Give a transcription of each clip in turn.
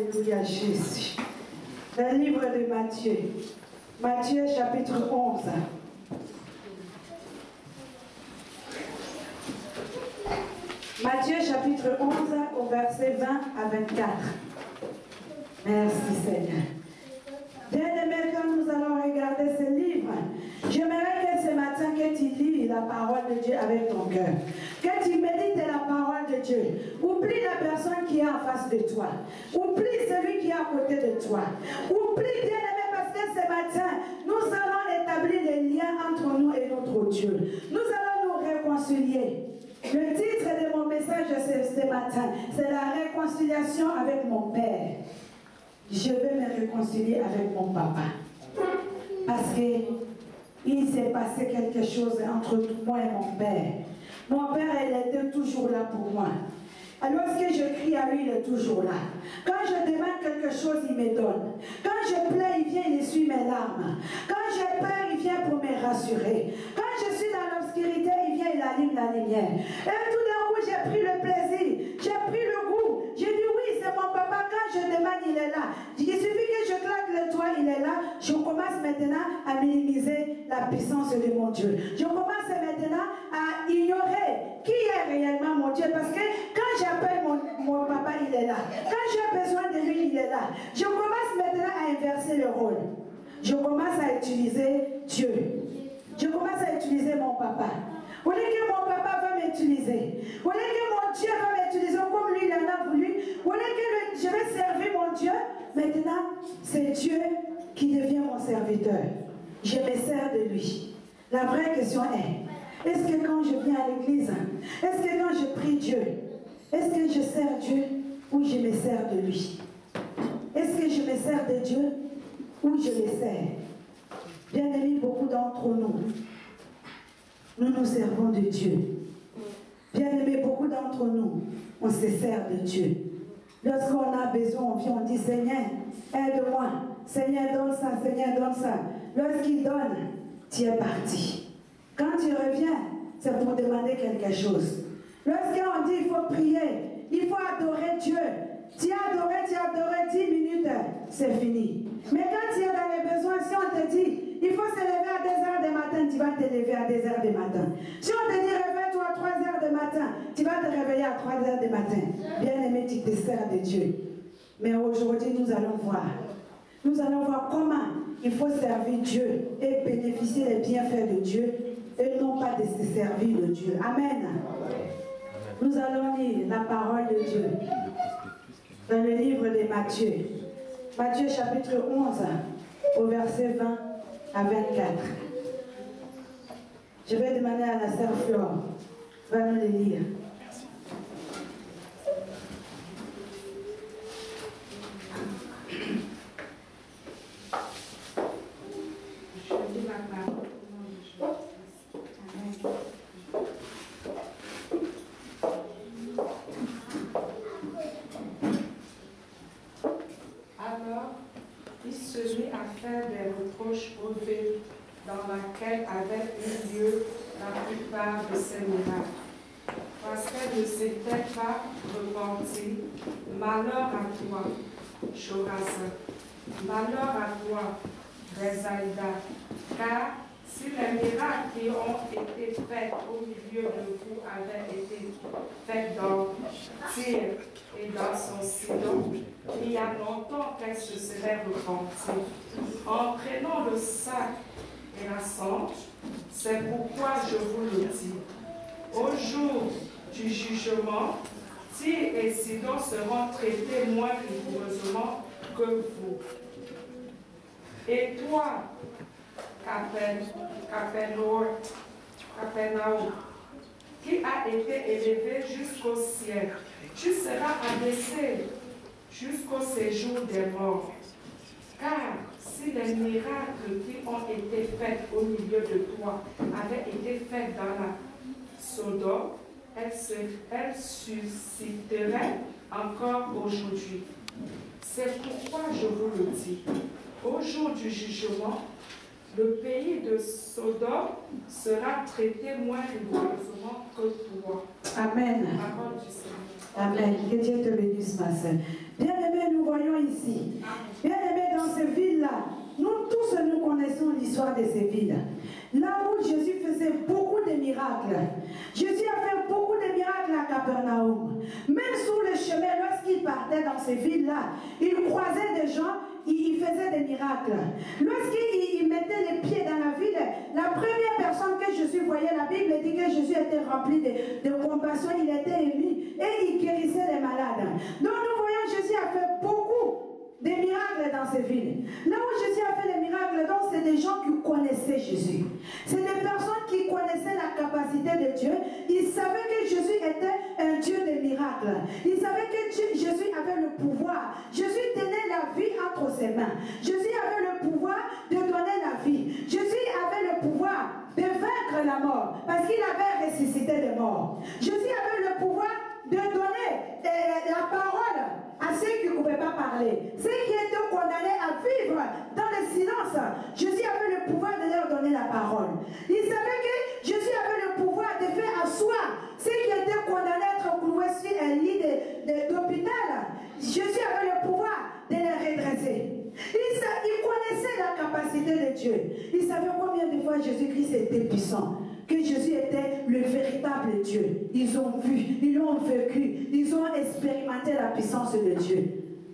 Alléluia Jésus. Le livre de Matthieu. Matthieu chapitre 11. Matthieu chapitre 11 au verset 20 à 24. Merci Seigneur. Bien-aimé, quand nous allons regarder ce livre, j'aimerais que ce matin que tu lis la parole de Dieu avec ton cœur. Que tu médites la parole de Dieu. Oublie la personne qui est en face de toi. Oublie celui qui est à côté de toi. Oublie, bien-aimé, parce que ce matin, nous allons établir des liens entre nous et notre Dieu. Nous allons nous réconcilier. Le titre de mon message ce matin, c'est la réconciliation avec mon Père. Je vais me réconcilier avec mon papa. Parce qu'il s'est passé quelque chose entre moi et mon père. Mon père, il était toujours là pour moi. Alors, lorsque je crie à lui, il est toujours là. Quand je demande quelque chose, il me donne. Quand je pleure, il vient, il essuie mes larmes. Quand j'ai peur, il vient pour me rassurer. Quand je suis dans l'obscurité, il vient, il allume la lumière. Et tout d'un coup, j'ai pris le plaisir, j'ai pris le goût. J'ai dit oui, c'est mon papa. Quand je demande, il est là. Il suffit que je claque le doigt, il est là. Je commence maintenant à minimiser la puissance de mon Dieu. Je commence maintenant à ignorer qui est réellement mon Dieu. Parce que quand j'appelle mon papa, il est là. Quand j'ai besoin de lui, il est là. Je commence maintenant à inverser le rôle. Je commence à utiliser Dieu. Je commence à utiliser mon papa. Au lieu que mon papa va m'utiliser, au lieu que mon Dieu va m'utiliser comme lui il en a voulu, au lieu que je vais servir mon Dieu, maintenant c'est Dieu qui devient mon serviteur. Je me sers de lui. La vraie question est-ce que quand je viens à l'église, est-ce que quand je prie Dieu, est-ce que je sers Dieu ou je me sers de lui? Est-ce que je me sers de Dieu ou je le sers? Bien aimé, beaucoup d'entre nous, nous nous servons de Dieu. Bien aimé, beaucoup d'entre nous, on se sert de Dieu. Lorsqu'on a besoin, on vient, on dit Seigneur, aide-moi. Seigneur, donne ça, Seigneur, donne ça. Lorsqu'il donne, tu es parti. Quand tu reviens, c'est pour demander quelque chose. Lorsqu'on dit il faut prier, il faut adorer Dieu. Tu as adoré 10 minutes, c'est fini. Mais quand tu es dans les besoins, si on te dit il faut se lever à 2 heures du matin, tu vas te lever à 2 heures du matin. Si on te dit réveille-toi à 3 heures du matin, tu vas te réveiller à 3 heures du matin. Bien aimé, tu te sers de Dieu. Mais aujourd'hui, nous allons voir. Nous allons voir comment il faut servir Dieu et bénéficier des bienfaits de Dieu et non pas de se servir de Dieu. Amen. Nous allons lire la parole de Dieu dans le livre de Matthieu. Matthieu chapitre 11 au verset 20 à 24. Je vais demander à la sœur Flore, va nous le lire. Je dis la parole au nom de Jésus. Amen. Alors, il se mit à faire des reproches aux villes dans laquelle avaient eu lieu la plupart de ces miracles. Parce qu'elle ne s'était pas repentie, malheur à toi, Chorazin. Malheur à toi, Bethsaïda, car si les miracles qui ont été faits au milieu de vous avaient été faits dans Tyr et dans son Sidon, il y a longtemps qu'elle se serait repentie. En prenant le sac et la cendre, c'est pourquoi je vous le dis. Au jour du jugement, Tyr et Sidon seront traités moins rigoureusement que vous. Et toi, Capernaum, qui a été élevé jusqu'au ciel, tu seras abaissé jusqu'au séjour des morts. Car si les miracles qui ont été faits au milieu de toi avaient été faits dans la Sodome, elles susciteraient encore aujourd'hui. C'est pourquoi je vous le dis. Au jour du jugement, le pays de Sodome sera traité moins rigoureusement que toi. Amen. Parole du Seigneur. Amen. Que Dieu te bénisse, ma sœur. Bien-aimés, nous voyons ici. Bien aimé, dans ces villes-là, nous tous nous connaissons l'histoire de ces villes. Là où Jésus faisait beaucoup de miracles. Jésus a fait beaucoup de miracles à Capernaum. Même sur le chemin, lorsqu'il partait dans ces villes-là, il croisait des gens, il faisait des miracles. Lorsqu'il mettait les pieds dans la ville, la première personne que Jésus voyait, la Bible dit que Jésus était rempli de compassion, il était ému et il guérissait les malades. Donc nous voyons Jésus a fait beaucoup des miracles dans ces villes. Là où Jésus a fait les miracles, donc c'est des gens qui connaissaient Jésus. C'est des personnes qui connaissaient la capacité de Dieu. Ils savaient que Jésus était un Dieu de miracles. Ils savaient que Jésus avait le pouvoir. Jésus tenait la vie entre ses mains. Jésus avait le pouvoir de donner la vie. Jésus avait le pouvoir de vaincre la mort parce qu'il avait ressuscité des morts. Jésus avait le pouvoir de donner la parole à ceux qui ne pouvaient pas parler, ceux qui étaient condamnés à vivre dans le silence. Jésus avait le pouvoir de leur donner la parole. Il savait que Jésus avait le pouvoir de faire asseoir ceux qui étaient condamnés à être cloués sur un lit d'hôpital. Jésus avait le pouvoir de les redresser. Il connaissait la capacité de Dieu. Il savait combien de fois Jésus-Christ était puissant. Que Jésus était le véritable Dieu. Ils ont vu, ils l'ont vécu, ils ont expérimenté la puissance de Dieu.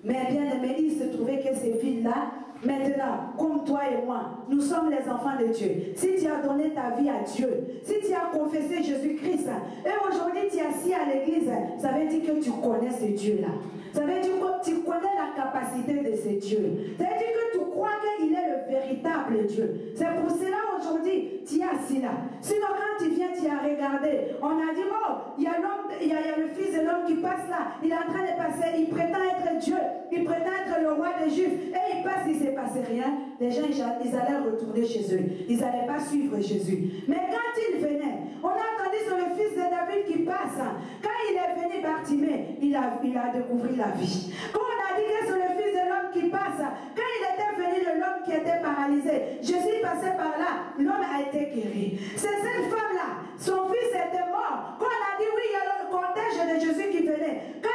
Mais bien aimé, il se trouvait que ces filles-là, maintenant, comme toi et moi, nous sommes les enfants de Dieu. Si tu as donné ta vie à Dieu, si tu as confessé Jésus-Christ, et aujourd'hui tu es assis à l'église, ça veut dire que tu connais ce Dieu-là. Ça veut dire que tu connais la capacité de ce Dieu. Ça veut dire que tu crois qu'il est le véritable Dieu. C'est pour cela aujourd'hui, tu es assis là. Sinon, quand tu viens, tu as regardé. On a dit, oh, il y a le Fils de l'homme qui passe là. Il est en train de passer. Il prétend être Dieu. Il prétend être le roi des Juifs. Et il passe, il ne s'est passé rien. Les gens, ils allaient retourner chez eux. Ils n'allaient pas suivre Jésus. Mais quand il venait, on a entendu sur le Fils de David qui passe. Quand il est venu Bartimée, il a découvert la vie. Quand on a dit que c'est le Fils de l'homme qui passe, quand il était venu, l'homme qui était paralysé, Jésus passait par là, l'homme a été guéri. C'est cette femme-là, son fils était mort. Quand on a dit oui, il y a le cortège de Jésus qui venait. Quand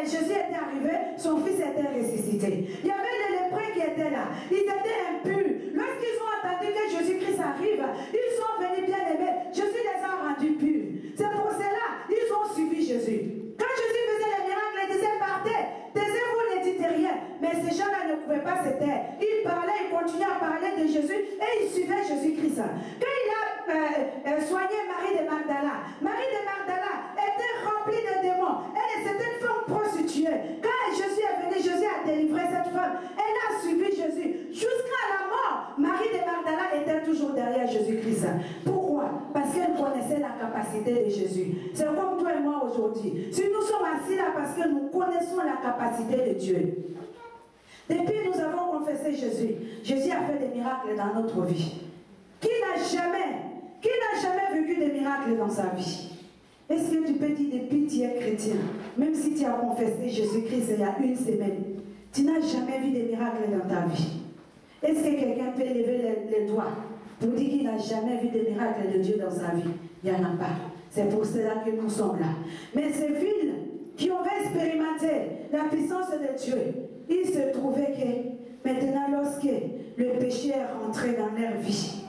Jésus était arrivé, son fils était ressuscité. Il y avait les lépreux qui étaient là. Ils étaient impurs. Lorsqu'ils ont entendu que Jésus-Christ arrive, ils sont venus bien aimés. Jésus les a rendus purs. C'est pour cela ils ont suivi Jésus. Quand Jésus faisait les miracles, il disait partez, taisez-vous, ne dites rien. Mais ces gens-là ne pouvaient pas se taire. Ils parlaient, ils continuaient à parler de Jésus et ils suivaient Jésus-Christ. Quand il a soigné Marie de Magdala, Marie de Magdala était remplie de démons. C'était une femme prostituée. Quand Jésus est venu, Jésus a délivré cette femme. Elle a suivi Jésus. Jusqu'à la mort, Marie de Magdala était toujours derrière Jésus-Christ. Pourquoi? Parce qu'elle connaissait la capacité de Jésus. C'est comme toi et moi aujourd'hui. Si nous sommes assis là parce que nous connaissons la capacité de Dieu. Depuis nous avons confessé Jésus. Jésus a fait des miracles dans notre vie. Qui n'a jamais vécu des miracles dans sa vie? Est-ce que tu peux dire depuis que tu es chrétien, même si tu as confessé Jésus-Christ il y a une semaine, tu n'as jamais vu des miracles dans ta vie? Est-ce que quelqu'un peut lever les doigts pour dire qu'il n'a jamais vu des miracles de Dieu dans sa vie? Il n'y en a pas. C'est pour cela que nous sommes là. Mais ces villes qui ont expérimenté la puissance de Dieu, il se trouvait que maintenant lorsque le péché est rentré dans leur vie,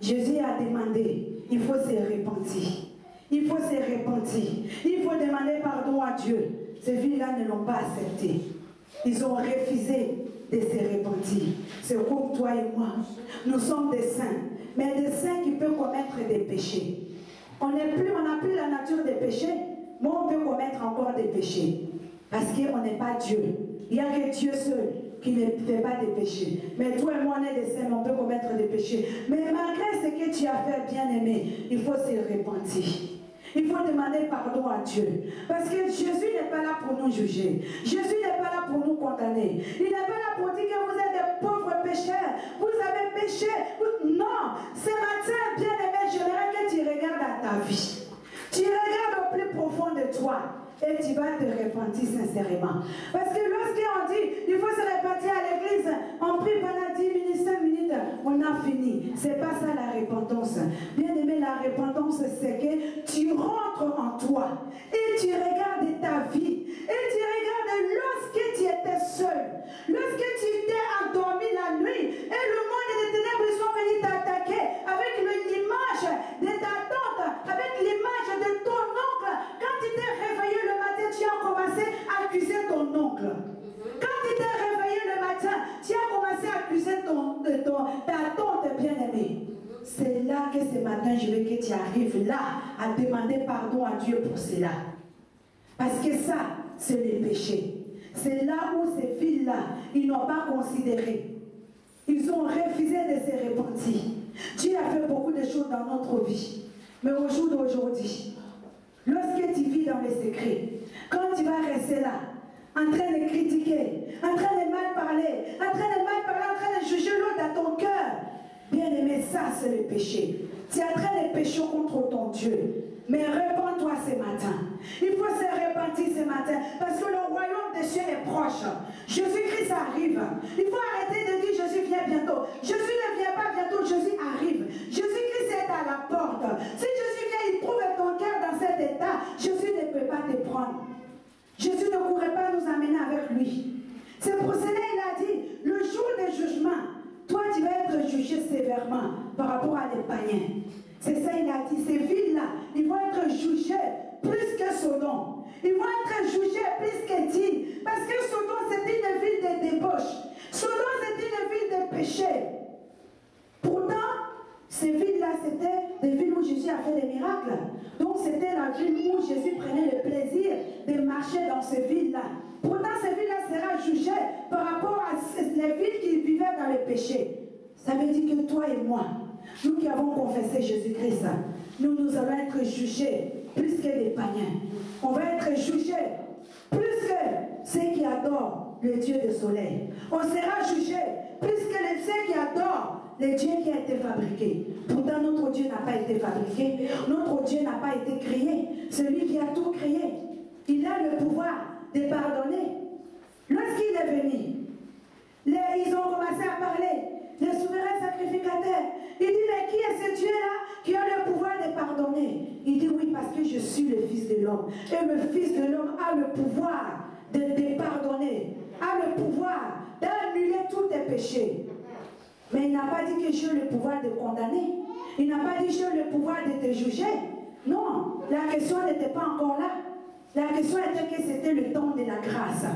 Jésus a demandé, il faut se repentir. Il faut se repentir. Il faut demander pardon à Dieu. Ces villes-là ne l'ont pas accepté. Ils ont refusé de se repentir. C'est comme toi et moi. Nous sommes des saints. Mais des saints qui peuvent commettre des péchés. On n'a plus la nature des péchés, mais on peut commettre encore des péchés. Parce qu'on n'est pas Dieu. Il n'y a que Dieu seul qui ne fait pas des péchés. Mais toi et moi, on est des saints, on peut commettre des péchés. Mais malgré ce que tu as fait, bien-aimé, il faut se repentir. Il faut demander pardon à Dieu. Parce que Jésus n'est pas là pour nous juger. Jésus n'est pas là pour nous condamner. Il n'est pas là pour dire que vous êtes des pauvres pécheurs. Vous avez péché. Non. Ce matin, bien-aimé, j'aimerais que tu regardes à ta vie. Tu regardes au plus profond de toi. Et tu vas te repentir sincèrement. Parce que lorsqu'on dit, il faut se repentir à l'église, on prie pendant 10 minutes, 5 minutes, on a fini. C'est pas ça la repentance. Bien aimé, la repentance, c'est que tu rentres en toi et tu regardes ta vie. Et tu regardes lorsque tu étais seul. oncle. Quand tu t'es réveillé le matin, tu as commencé à accuser ta tante bien-aimée. C'est là que ce matin, je veux que tu arrives là à demander pardon à Dieu pour cela. Parce que ça, c'est le péché. C'est là où ces filles-là, ils n'ont pas considéré. Ils ont refusé de se repentir. Dieu a fait beaucoup de choses dans notre vie. Mais au jour d'aujourd'hui, lorsque tu vis dans les secrets, quand tu vas rester là, en train de critiquer, en train de mal parler, en train de juger l'autre à ton cœur, bien aimé, ça c'est le péché. Tu es en train de pécher contre ton Dieu. Mais répands-toi ce matin. Il faut se repentir ce matin parce que le royaume des cieux est proche. Jésus-Christ arrive. Il faut arrêter de dire Jésus vient bientôt. Jésus ne vient pas bientôt, Jésus arrive. Jésus-Christ est à la porte. Si Jésus vient, il trouve ton cœur dans cet état, Jésus ne peut pas te prendre. Jésus ne pourrait pas nous amener avec lui. C'est pour cela qu'il a dit, le jour du jugement, toi tu vas être jugé sévèrement par rapport à les païens. C'est ça il a dit, ces villes-là, ils vont être jugés plus que Sodome. Ils vont être jugés plus que Tyr. Parce que Sodome c'était une ville de débauche. Sodome c'était une ville de péché. Pourtant, ces villes-là, c'était des villes où Jésus a fait des miracles. Donc c'était la ville où Jésus prenait le plaisir de marcher dans ces villes-là. Pourtant, ces villes-là sera jugées par rapport à les villes qui vivaient dans le péché. Ça veut dire que toi et moi, nous qui avons confessé Jésus-Christ, nous allons être jugés plus que les païens. On va être jugés plus que ceux qui adorent le Dieu du soleil. On sera jugés plus que ceux qui adorent le Dieu qui a été fabriqué. Pourtant, notre Dieu n'a pas été fabriqué. Notre Dieu n'a pas été créé. Celui qui a tout créé, il a le pouvoir de pardonner. Lorsqu'il est venu, ils ont commencé à parler. Le souverain sacrificateur, il dit, mais qui est ce Dieu-là qui a le pouvoir de pardonner? Il dit, oui, parce que je suis le Fils de l'homme. Et le Fils de l'homme a le pouvoir de pardonner, a le pouvoir d'annuler tous tes péchés. Mais il n'a pas dit que j'ai le pouvoir de condamner. Il n'a pas dit que j'ai le pouvoir de te juger. Non, la question n'était pas encore là. La question était que c'était le temps de la grâce.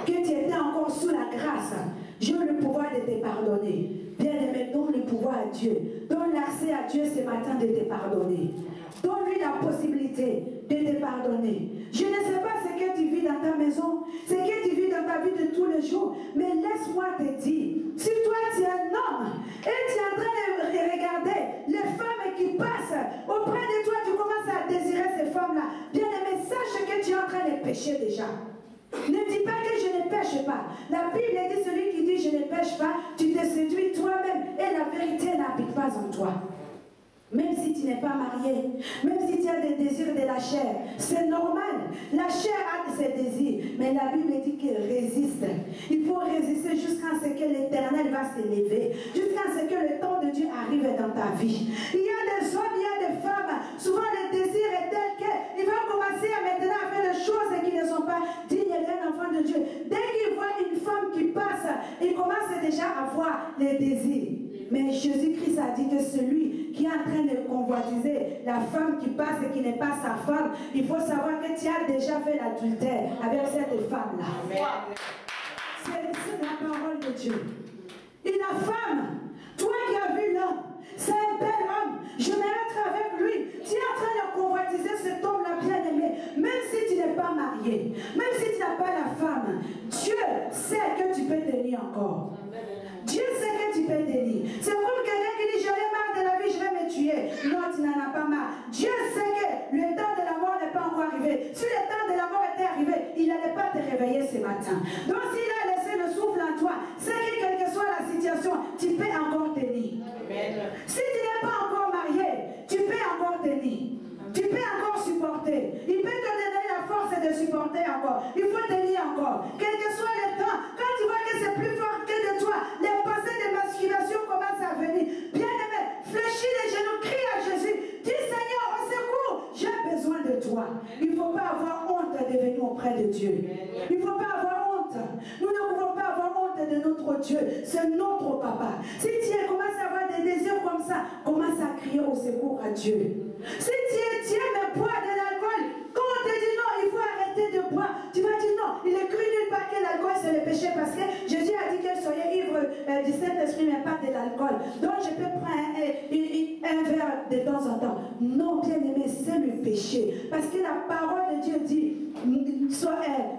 Que tu étais encore sous la grâce. J'ai le pouvoir de te pardonner. Bien aimé, donne le pouvoir à Dieu. Donne l'accès à Dieu ce matin de te pardonner. Donne-lui la possibilité de te pardonner. Je ne sais pas ce que tu vis dans ta maison, ce que tu vis dans ta vie de tous les jours, mais laisse-moi te dire, si toi tu es un homme et tu es en train de regarder les femmes qui passent auprès de toi, tu commences à désirer ces femmes-là, bien aimé, sache que tu es en train de pécher déjà. Ne dis pas que je ne pêche pas. La Bible dit, celui qui dit je ne pêche pas, tu te séduis toi-même et la vérité n'habite pas en toi. Même si tu n'es pas marié, même si tu as des désirs de la chair, c'est normal. La chair a ses désirs, mais la Bible dit qu'elle résiste. Il faut résister jusqu'à ce que l'Éternel va s'élever, jusqu'à ce que le temps de Dieu arrive dans ta vie. Il y a des hommes, il y a des femmes, souvent le désir est tel qu'ils vont commencer à maintenant à faire des choses qui ne sont pas dignes d'un enfant de Dieu. Dès qu'ils voient une femme qui passe, ils commencent déjà à voir les désirs. Mais Jésus-Christ a dit que celui qui est en train de convoitiser la femme qui passe et qui n'est pas sa femme, il faut savoir que tu as déjà fait l'adultère avec cette femme-là. C'est la parole de Dieu. Et la femme, toi qui as vu l'homme, c'est un bel homme, je vais être avec lui. Tu es en train de convoitiser cet homme-là bien aimé, même si tu n'es pas marié, même si tu n'as pas la femme, Dieu sait que tu peux tenir encore. Dieu sait que tu peux tenir. C'est comme quelqu'un qui dit, j'en ai marre de la vie, je vais me tuer. Non, tu n'en as pas marre. Dieu sait que le temps de la mort n'est pas encore arrivé. Si le temps de la mort était arrivé, il n'allait pas te réveiller ce matin. Donc s'il a laissé le souffle en toi, c'est que quelle que soit la situation, tu peux encore tenir. Amen. Si tu n'es pas encore marié, tu peux encore tenir. Tu peux encore supporter. Il peut te donner la force de supporter encore. Il faut tenir encore. Quel que soit le temps, quand tu vois que c'est plus fort que de toi, les pensées de masculation commencent à venir. Bien aimé, fléchis les genoux, crie à Jésus. Dis Seigneur, au secours, j'ai besoin de toi. Il ne faut pas avoir honte de venir auprès de Dieu. Il ne faut pas avoir honte. Nous ne pouvons pas avoir honte de notre Dieu. C'est notre papa. Si tu commences à avoir des désirs comme ça, commence à crier au secours à Dieu. Si tu aimes boire de l'alcool, quand on te dit non, il faut arrêter de boire, tu vas dire non, Non, il est écrit nulle part que l'alcool c'est le péché parce que Jésus a dit que soyez ivre du Saint-Esprit mais pas de l'alcool. Donc je peux prendre un verre de temps en temps. Non, bien aimé, c'est le péché. Parce que la parole de Dieu dit,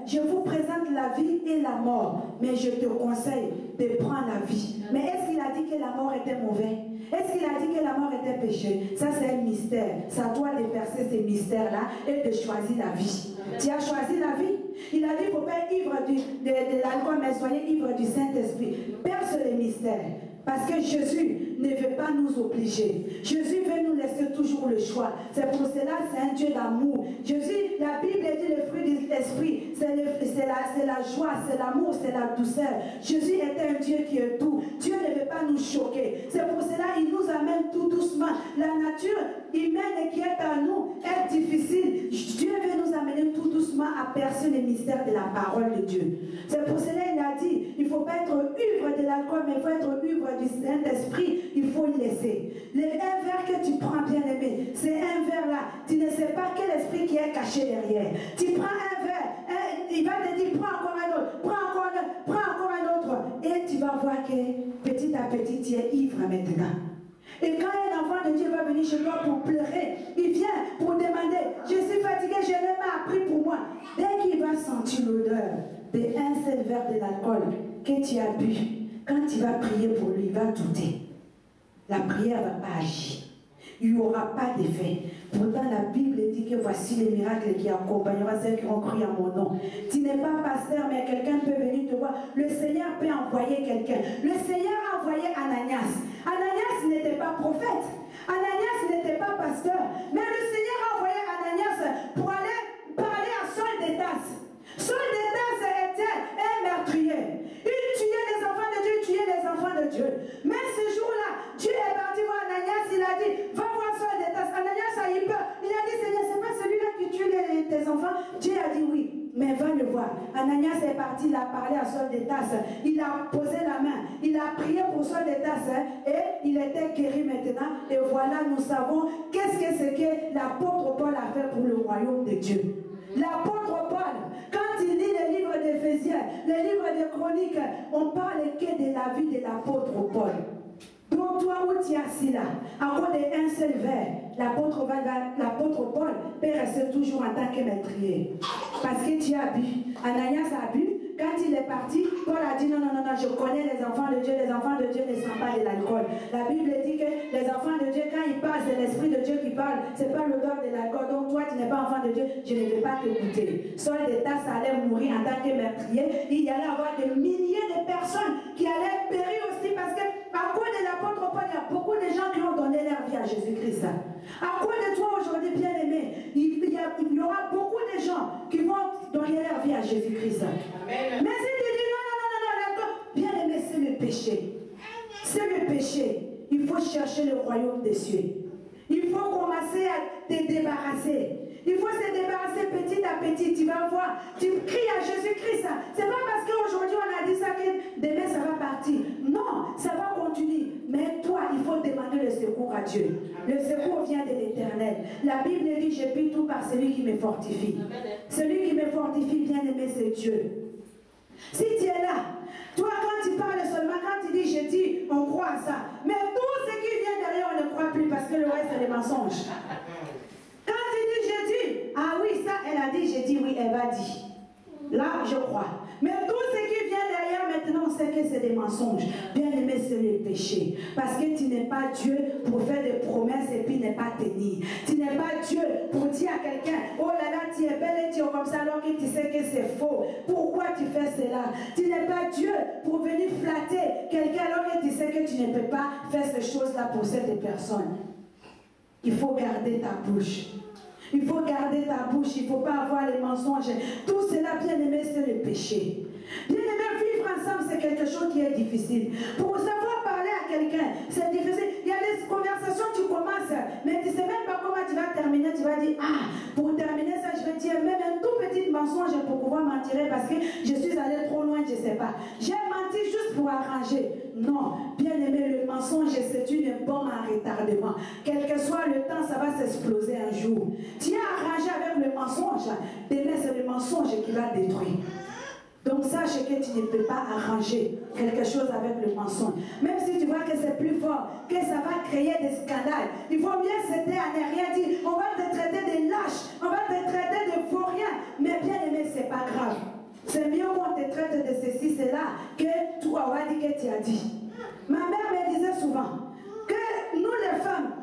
je vous présente la vie et la mort, mais je te conseille de prendre la vie. Mais est-ce qu'il a dit que la mort était mauvaise? Est-ce qu'il a dit que la mort était péché? Ça c'est un mystère. Ça doit déverser ces mystères-là et de choisir la vie. Tu as choisi la vie. Il a dit qu'il ne faut pas être ivre de l'alcool, mais soyez ivre du Saint-Esprit. Perce les mystères. Parce que Jésus ne veut pas nous obliger. Jésus veut nous laisser toujours le choix. C'est pour cela c'est un Dieu d'amour. Jésus, la Bible dit le fruit de l'esprit, c'est la joie, c'est l'amour, c'est la douceur. Jésus est un Dieu qui est doux. Dieu ne veut pas nous choquer. C'est pour cela qu'il nous amène tout doucement. La nature humaine qui est en nous est difficile. Dieu veut nous amener tout doucement à percer les mystères de la parole de Dieu. C'est pour cela qu'il a dit, il ne faut pas être ivre de l'alcool, mais il faut être ivre du Saint-Esprit, il faut le laisser. Un verre que tu prends, bien aimé, c'est un verre là. Tu ne sais pas quel esprit qui est caché derrière. Tu prends un verre, il va te dire, prends encore un autre, prends encore un autre. Et tu vas voir que petit à petit, tu es ivre maintenant. Et quand un enfant de Dieu va venir chez toi pour pleurer, il vient pour demander, je suis fatigué, je n'ai pas appris pour moi. Dès qu'il va sentir l'odeur d'un seul verre de l'alcool que tu as bu, quand tu vas prier pour lui, il va douter. La prière ne va pas agir. Il n'y aura pas d'effet. Pourtant, la Bible dit que voici les miracles qui accompagneront ceux qui ont cru à mon nom. Tu n'es pas pasteur, mais quelqu'un peut venir te voir. Le Seigneur peut envoyer quelqu'un. Le Seigneur a envoyé Ananias. Ananias n'était pas prophète. Ananias n'était pas pasteur. Mais le Seigneur a envoyé Ananias pour aller parler à Saul de Tarse. Saul de Tarse était un meurtrier. Il tuait les enfants de Dieu, il tuait les enfants de Dieu. Mais ce jour-là, Dieu est parti voir Ananias, il a dit, va voir Saul de Tarse. Ananias a eu peur. Il a dit, Seigneur, c'est pas celui-là qui tue tes enfants. Dieu a dit oui, mais va le voir. Ananias est parti, il a parlé à Saul de Tarse. Il a posé la main, il a prié pour Saul de Tarse et il était guéri maintenant. Et voilà, nous savons qu'est-ce que c'est que l'apôtre Paul a fait pour le royaume de Dieu. L'apôtre Paul, quand il lit les livres d'Éphésiens, les livres de Chroniques, on parle que de la vie de l'apôtre Paul. Donc toi où tu es assis là, à cause d'un seul verre, l'apôtre Paul peut rester toujours en tant que meurtrier. Parce que tu as bu. Ananias a bu. Quand il est parti, Paul a dit non, je connais les enfants de Dieu ne sont pas de l'alcool. La Bible dit que les enfants de Dieu, quand ils parlent, c'est l'Esprit de Dieu qui parle, ce n'est pas l'odeur de l'alcool. Donc toi, tu n'es pas enfant de Dieu, je ne vais pas t'écouter. Saul de Tarse allait mourir en tant que meurtrier. Il y allait avoir des milliers de personnes qui allaient périr aussi parce que à cause de l'apôtre Paul, il y a beaucoup de gens qui ont donné leur vie à Jésus-Christ. À cause de toi aujourd'hui, bien aimé, il y aura beaucoup de gens qui vont donner leur vie à Jésus-Christ. Mais si tu dis non, bien aimé, c'est le péché. C'est le péché. Il faut chercher le royaume des cieux. Il faut commencer à te débarrasser. Il faut se débarrasser petit à petit. Tu vas voir, tu cries à Jésus-Christ. C'est pas parce qu'aujourd'hui on a dit ça que demain ça va partir. Non, ça va continuer. Mais toi, il faut demander le secours à Dieu. Le secours vient de l'Éternel. La Bible dit, je puis tout par celui qui me fortifie. Celui qui me fortifie, bien aimé, c'est Dieu. Si tu es là, toi quand tu parles seulement, quand tu dis je dis, on croit à ça. Mais tout ce qui vient derrière, on ne croit plus parce que le reste c'est des mensonges. Quand tu dis je dis, ah oui, ça elle a dit, j'ai dit oui, elle va dire. Là, je crois. Mais tout ce qui vient derrière, maintenant, on sait que c'est des mensonges. Bien aimé, c'est le péché. Parce que tu n'es pas Dieu pour faire des promesses et puis ne pas tenir. Tu n'es pas Dieu pour dire à quelqu'un, oh là là, tu es belle et tu es comme ça alors que tu sais que c'est faux. Pourquoi tu fais cela? Tu n'es pas Dieu pour venir flatter quelqu'un alors que tu sais que tu ne peux pas faire ces choses-là pour cette personne. Il faut garder ta bouche. Il faut garder ta bouche, il ne faut pas avoir les mensonges. Tout cela, bien aimé, c'est le péché. Bien aimé, vivre ensemble, c'est quelque chose qui est difficile. Pour savoir parler à quelqu'un, c'est difficile. Il y a des conversations, tu commences, mais tu ne sais même pas comment tu vas terminer. Tu vas dire, ah, pour terminer ça, je vais dire même un tout petit mensonge pour pouvoir m'en tirer parce que je suis allé trop loin, je ne sais pas. J'ai menti juste pour arranger. Non, bien aimé, le mensonge, c'est une bombe à retardement. Quel que soit le temps, ça va s'exploser un jour. Tu as arrangé avec le mensonge, demain c'est le mensonge qui va détruire. Donc sache que tu ne peux pas arranger quelque chose avec le mensonge. Même si tu vois que c'est plus fort, que ça va créer des scandales, il vaut mieux se taire à ne rien dire. On va te traiter de lâche, on va te traiter de faux rien. Mais bien aimé, c'est pas grave. C'est mieux qu'on te traite de ceci, cela, que toi, on va dire que tu as dit. Ma mère me disait souvent que nous les femmes,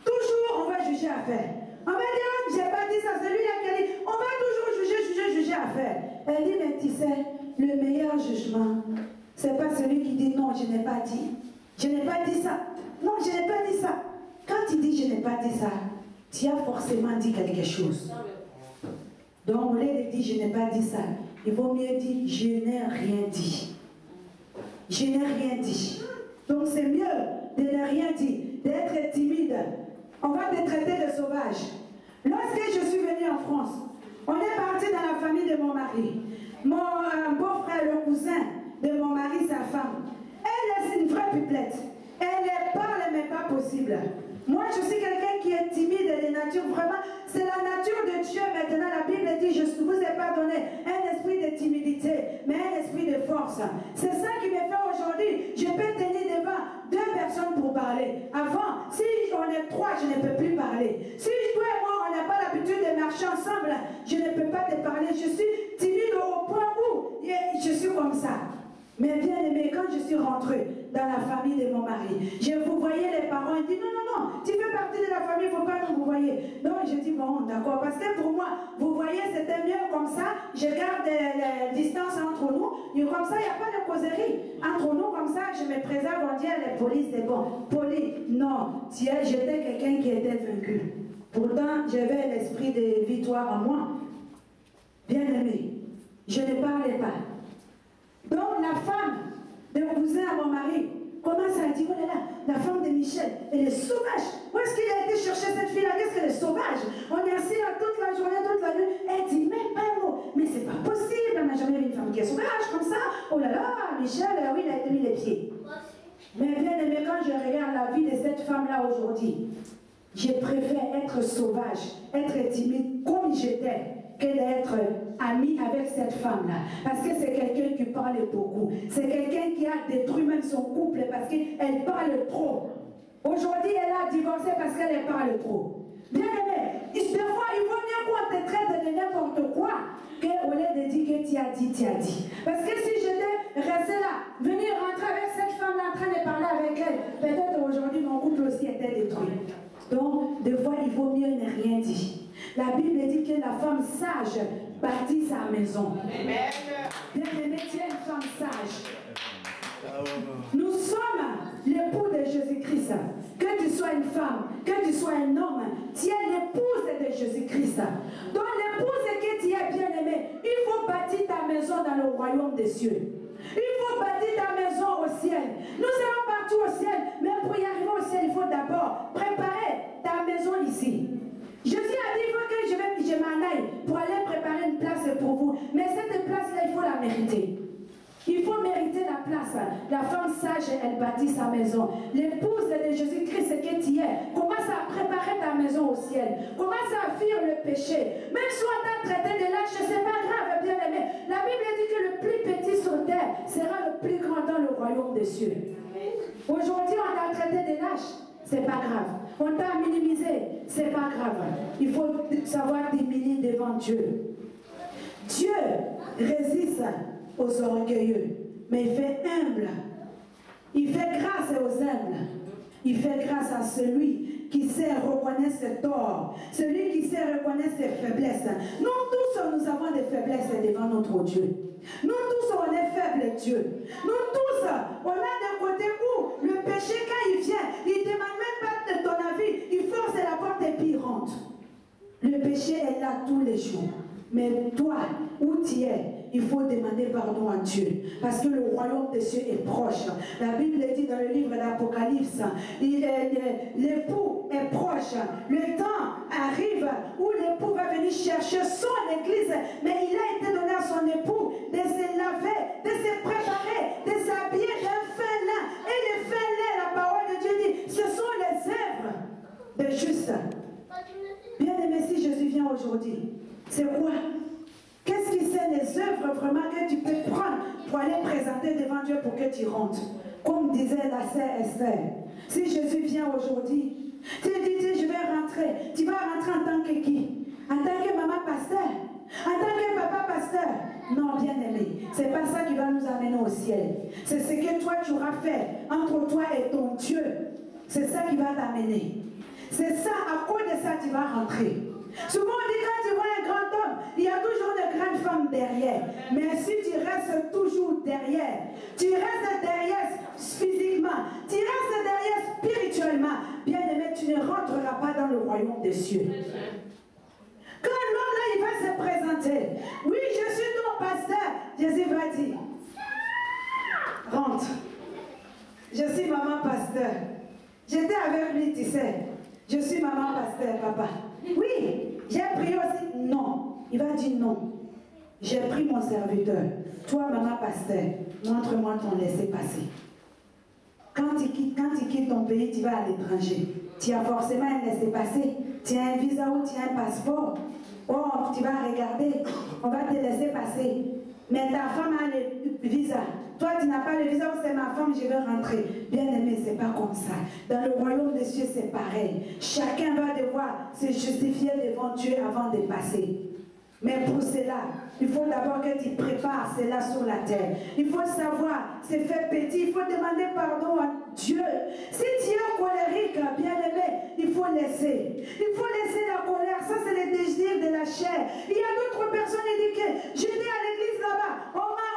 toujours on va juger à faire. On va dire, j'ai pas dit ça, c'est lui qui a dit, on va toujours juger à faire. Elle dit, mais tu sais, le meilleur jugement, c'est pas celui qui dit non, je n'ai pas dit. Je n'ai pas dit ça. Non, je n'ai pas dit ça. Quand tu dis je n'ai pas dit ça, tu as forcément dit quelque chose. Donc, au lieu de dire je n'ai pas dit ça, il vaut mieux dire je n'ai rien dit. Je n'ai rien dit. Donc, c'est mieux de ne rien dire, d'être timide. On va te traiter de sauvage. Lorsque je suis venue en France, on est parti dans la famille de mon mari. Mon beau-frère, le cousin de mon mari, sa femme. Elle est une vraie pipelette. Elle parle, mais pas possible. Moi, je suis quelqu'un qui est timide de nature. Vraiment, c'est la nature de Dieu. Maintenant, la Bible dit, je ne vous ai pas donné un esprit de timidité, mais un esprit de force. C'est ça qui me fait aujourd'hui. Je peux tenir devant 2 personnes pour parler. Avant, si on est 3, je ne peux plus parler. Si toi et moi, on n'a pas l'habitude de marcher ensemble, je ne peux pas te parler. Je suis timide au point où je suis comme ça. Mais bien aimé, quand je suis rentrée dans la famille de mon mari, je vous voyais les parents, ils disent non, non, non, tu fais partie de la famille, il ne faut pas que vous voyez. Donc je dis bon, d'accord, parce que pour moi, vous voyez, c'était mieux comme ça, je garde les distances entre nous, et comme ça, il n'y a pas de causerie. Entre nous, comme ça, je me préserve, on dit les polices, c'est bon. Poli, non, j'étais quelqu'un qui était vaincu. Pourtant, j'avais l'esprit de victoire en moi. Bien aimé, je ne parlais pas. Donc la femme de mon cousin à mon mari commence à dire, oh là là, la femme de Michel, elle est sauvage. Où est-ce qu'il a été chercher cette fille-là? Qu'est-ce qu'elle est sauvage? On est assis là toute la journée, toute la nuit. Elle dit, mais pas un mot. Mais c'est pas possible, on n'a jamais vu une femme qui est sauvage comme ça. Oh là là, Michel, oui, il a été mis les pieds. Mais bien aimé, quand je regarde la vie de cette femme-là aujourd'hui, je préfère être sauvage, être timide comme j'étais, que d'être amie avec cette femme-là. Parce que c'est quelqu'un qui parle beaucoup. C'est quelqu'un qui a détruit même son couple parce qu'elle parle trop. Aujourd'hui, elle a divorcé parce qu'elle parle trop. Bien aimé, des fois, il vaut mieux qu'on te traite de n'importe quoi qu'au lieu de dire que tu as dit, tu as dit. Parce que si j'étais restée là, venir rentrer avec cette femme-là en train de parler avec elle, peut-être aujourd'hui mon couple aussi était détruit. Donc, des fois, il vaut mieux ne rien dire. La Bible dit que la femme sage bâtit sa maison. Bien aimé, tu es une femme sage. Nous sommes l'époux de Jésus-Christ. Que tu sois une femme, que tu sois un homme, tu es l'épouse de Jésus-Christ. Donc l'épouse que tu es, bien aimé, il faut bâtir ta maison dans le royaume des cieux. Il faut bâtir ta maison au ciel. Nous allons partout au ciel, mais pour y arriver au ciel, il faut d'abord préparer ta maison ici. Jésus a dit, il faut que je m'en aille pour aller préparer une place pour vous. Mais cette place-là, il faut la mériter. Il faut mériter la place. La femme sage, elle bâtit sa maison. L'épouse de Jésus-Christ, c'est que tu es. Commence à préparer ta maison au ciel. Commence à fuir le péché. Même si on t'a traité de lâche, c'est pas grave, bien aimé. La Bible dit que le plus petit sur terre sera le plus grand dans le royaume des cieux. Aujourd'hui, on t'a traité de lâche. C'est pas grave. On t'a minimisé. C'est pas grave. Il faut savoir diminuer devant Dieu. Dieu résiste aux orgueilleux, mais il fait humble. Il fait grâce aux humbles. Il fait grâce à celui qui sait reconnaître ses torts, celui qui sait reconnaître ses faiblesses. Nous tous, nous avons des faiblesses devant notre Dieu. Nous tous, on est faibles, Dieu. Nous tous, on a des côtés où le péché, quand il vient, il ne demande même pas de ton avis, il force la porte et puis il rentre. Le péché est là tous les jours. Mais toi, où tu es, il faut demander pardon à Dieu. Parce que le royaume des cieux est proche. La Bible dit dans le livre d'Apocalypse, l'époux est proche. Le temps arrive où l'époux va venir chercher son église. Mais il a été donné à son époux de se laver, de se préparer, de s'habiller d'un fin lin. Et le fin lin, la parole de Dieu dit, ce sont les œuvres des justes. Bien aimé, si Jésus vient aujourd'hui, c'est quoi? Qu'est-ce qui c'est les œuvres vraiment que tu peux prendre présenter devant Dieu pour que tu rentres. Comme disait la sœur Esther, si Jésus vient aujourd'hui, tu dis, je vais rentrer. Tu vas rentrer en tant que qui? En tant que maman pasteur? En tant que papa pasteur? Non, bien aimé, c'est pas ça qui va nous amener au ciel. C'est ce que toi tu auras fait entre toi et ton Dieu. C'est ça qui va t'amener. C'est ça, à cause de ça, tu vas rentrer. Souvent on dit quand tu vois un grand homme, il y a toujours une grande femme derrière. Mais si tu restes toujours derrière, tu restes derrière physiquement, tu restes derrière spirituellement, bien aimé, tu ne rentreras pas dans le royaume des cieux. Quand l'homme là, il va se présenter, oui, je suis ton pasteur, Jésus va dire, rentre. Je suis maman pasteur. J'étais avec lui, tu sais. Je suis maman pasteur, papa. Oui, j'ai prié aussi. Non. Il va dire non. J'ai pris mon serviteur. Toi, maman pasteur, montre-moi ton laissez-passer. Quand tu quittes ton pays, tu vas à l'étranger. Tu as forcément un laissez-passer. Tu as un visa ou tu as un passeport. Oh, tu vas regarder. On va te laisser passer. Mais ta femme a le visa. Toi, tu n'as pas le visa, c'est ma femme, je vais rentrer. Bien aimé, c'est pas comme ça. Dans le royaume des cieux, c'est pareil. Chacun va devoir se justifier devant Dieu avant de passer. Mais pour cela, il faut d'abord que tu prépares cela sur la terre. Il faut savoir, c'est fait petit, il faut demander pardon à Dieu. Si tu es colérique, bien aimé, il faut laisser. Il faut laisser la colère, ça c'est le désir de la chair. Il y a d'autres personnes qui disent que j'étais à l'église là-bas, on m'a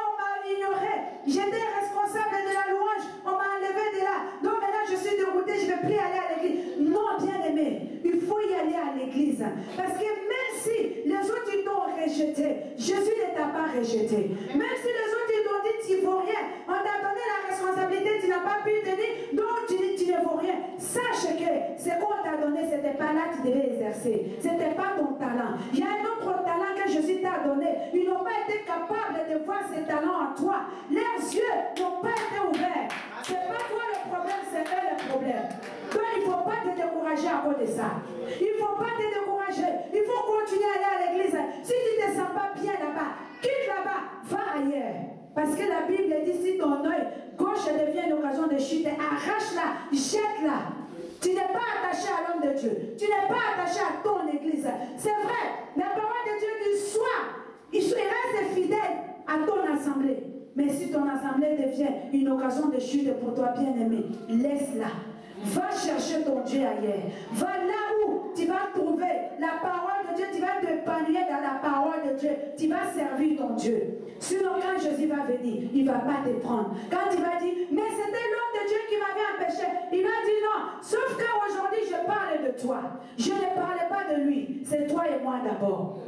ignoré, j'étais responsable de la louange, on m'a enlevé de là, donc maintenant je suis dégoûté, je ne vais plus aller à l'église. Non, bien aimé, il faut y aller à l'église. Parce que même si les autres t'ont rejeté, Jésus ne t'a pas rejeté. Même si les autres t'ont dit tu ne vaux rien, on t'a donné la responsabilité, tu n'as pas pu te dire, donc tu ne vaux rien. Sache que ce qu'on t'a donné, ce n'était pas là que tu devais exercer. Ce n'était pas ton talent. Il y a un autre talent que Jésus t'a donné. Ils n'ont pas été capables de voir ces talents en toi. Leurs yeux n'ont pas été ouverts. Ce n'est pas toi le problème, c'est eux le problème. Donc il ne faut pas te décourager à cause de ça. Il ne faut pas te décourager. Il faut continuer à aller à l'église. Si tu ne te sens pas bien là-bas, quitte là-bas, va ailleurs. Parce que la Bible dit, si ton œil gauche devient une occasion de chute, arrache-la, jette-la. Tu n'es pas attaché à l'homme de Dieu. Tu n'es pas attaché à ton église. C'est vrai, la parole de Dieu dit, il reste fidèle à ton assemblée. Mais si ton assemblée devient une occasion de chute pour toi, bien-aimé, laisse-la. Va chercher ton Dieu ailleurs. Va là où tu vas trouver la parole de Dieu. Tu vas t'épanouir dans la parole de Dieu. Tu vas servir ton Dieu. Sinon, quand Jésus va venir, il ne va pas te prendre. Quand il va dire, mais c'était l'homme de Dieu qui m'avait empêché, il va dire non. Sauf qu'aujourd'hui, je parle de toi. Je ne parlais pas de lui. C'est toi et moi d'abord.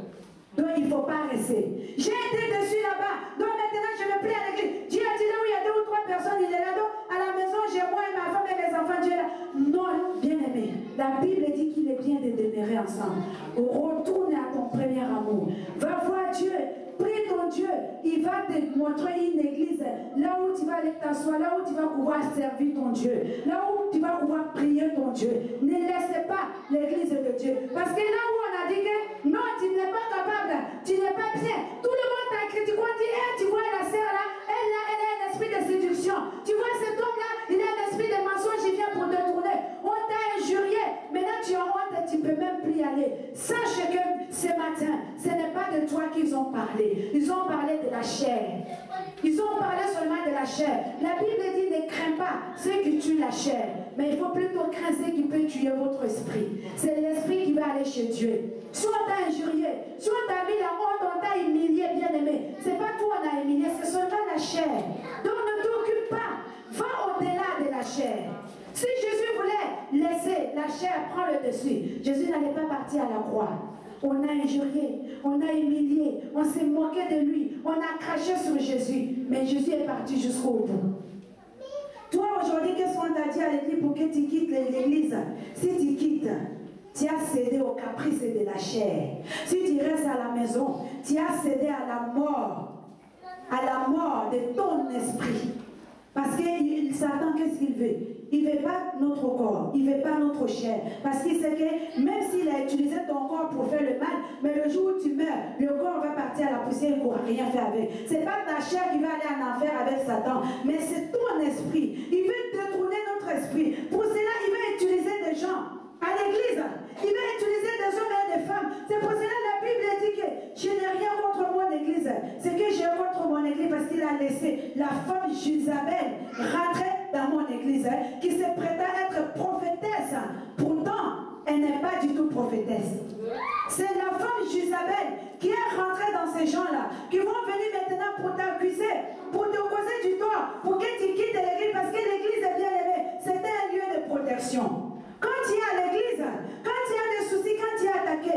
Donc il ne faut pas rester. J'ai été dessus là-bas. Donc maintenant je ne vais plus à l'église. Dieu a dit là où il y a 2 ou 3 personnes, il est là. Donc à la maison, j'ai moi et ma femme et mes enfants, Dieu est là. Non, bien aimé. La Bible dit qu'il est bien de demeurer ensemble. Retourne à ton premier amour. Va voir Dieu. Prie ton Dieu. Il va te montrer une église. Là où tu vas aller t'asseoir. Là où tu vas pouvoir servir ton Dieu. Là où tu vas pouvoir prier ton Dieu. Ne laisse pas l'église de Dieu. Parce que là où on a dit que non, tu n'es pas capable. Tu n'es pas bien. Tout le monde t'a critiqué. On dit, hey, tu vois la sœur là, elle a un esprit de séduction. Tu vois cet homme là, il a un esprit de mensonge, il vient pour te tourner. On t'a injurié. Maintenant tu as honte et tu ne peux même plus y aller. Sache que ce matin, ce n'est pas de toi qu'ils ont parlé. Ils ont parlé de la chair. Ils ont parlé seulement de la chair. La Bible dit ne crains pas ceux qui tuent la chair. Mais il faut plutôt craindre ceux qui peuvent tuer votre esprit. C'est l'esprit qui va aller chez Dieu. Soit on t'a injurié, soit on t'a mis la honte, on t'a humilié, bien aimé. C'est pas toi on a humilié, c'est seulement la chair. Donc ne t'occupe pas. Va au-delà de la chair. Si Jésus voulait laisser la chair prendre le dessus, Jésus n'allait pas partir à la croix. On a injurié, on a humilié, on s'est moqué de lui, on a craché sur Jésus. Mais Jésus est parti jusqu'au bout. Toi aujourd'hui, qu'est-ce qu'on t'a dit à l'église pour que tu quittes l'église? Si tu quittes, tu as cédé au caprice de la chair. Si tu restes à la maison, tu as cédé à la mort de ton esprit. Parce qu'il s'attend, qu'est-ce qu'il veut? il ne veut pas notre corps, il ne veut pas notre chair. Parce qu'il sait que même s'il a utilisé ton corps pour faire le mal, mais le jour où tu meurs, le corps va partir à la poussière, il ne pourra rien faire avec. Ce n'est pas ta chair qui va aller en enfer avec Satan, mais c'est ton esprit. Il veut détourner notre esprit. Pour cela, il va utiliser des gens à l'église. Il va utiliser des hommes et des femmes. C'est pour cela que la Bible dit que je n'ai rien contre mon église. C'est que j'ai contre mon église parce qu'il a laissé la femme Jézabel rentrer dans mon église, qui se prétend être prophétesse. Pourtant, elle n'est pas du tout prophétesse. C'est la femme Jézabel qui est rentrée dans ces gens-là, qui vont venir maintenant pour t'accuser, pour te causer du tort, pour que tu quittes l'église, parce que l'église est bien aimée. C'était un lieu de protection. Quand tu es à l'église, quand tu as des soucis, quand tu es attaqué,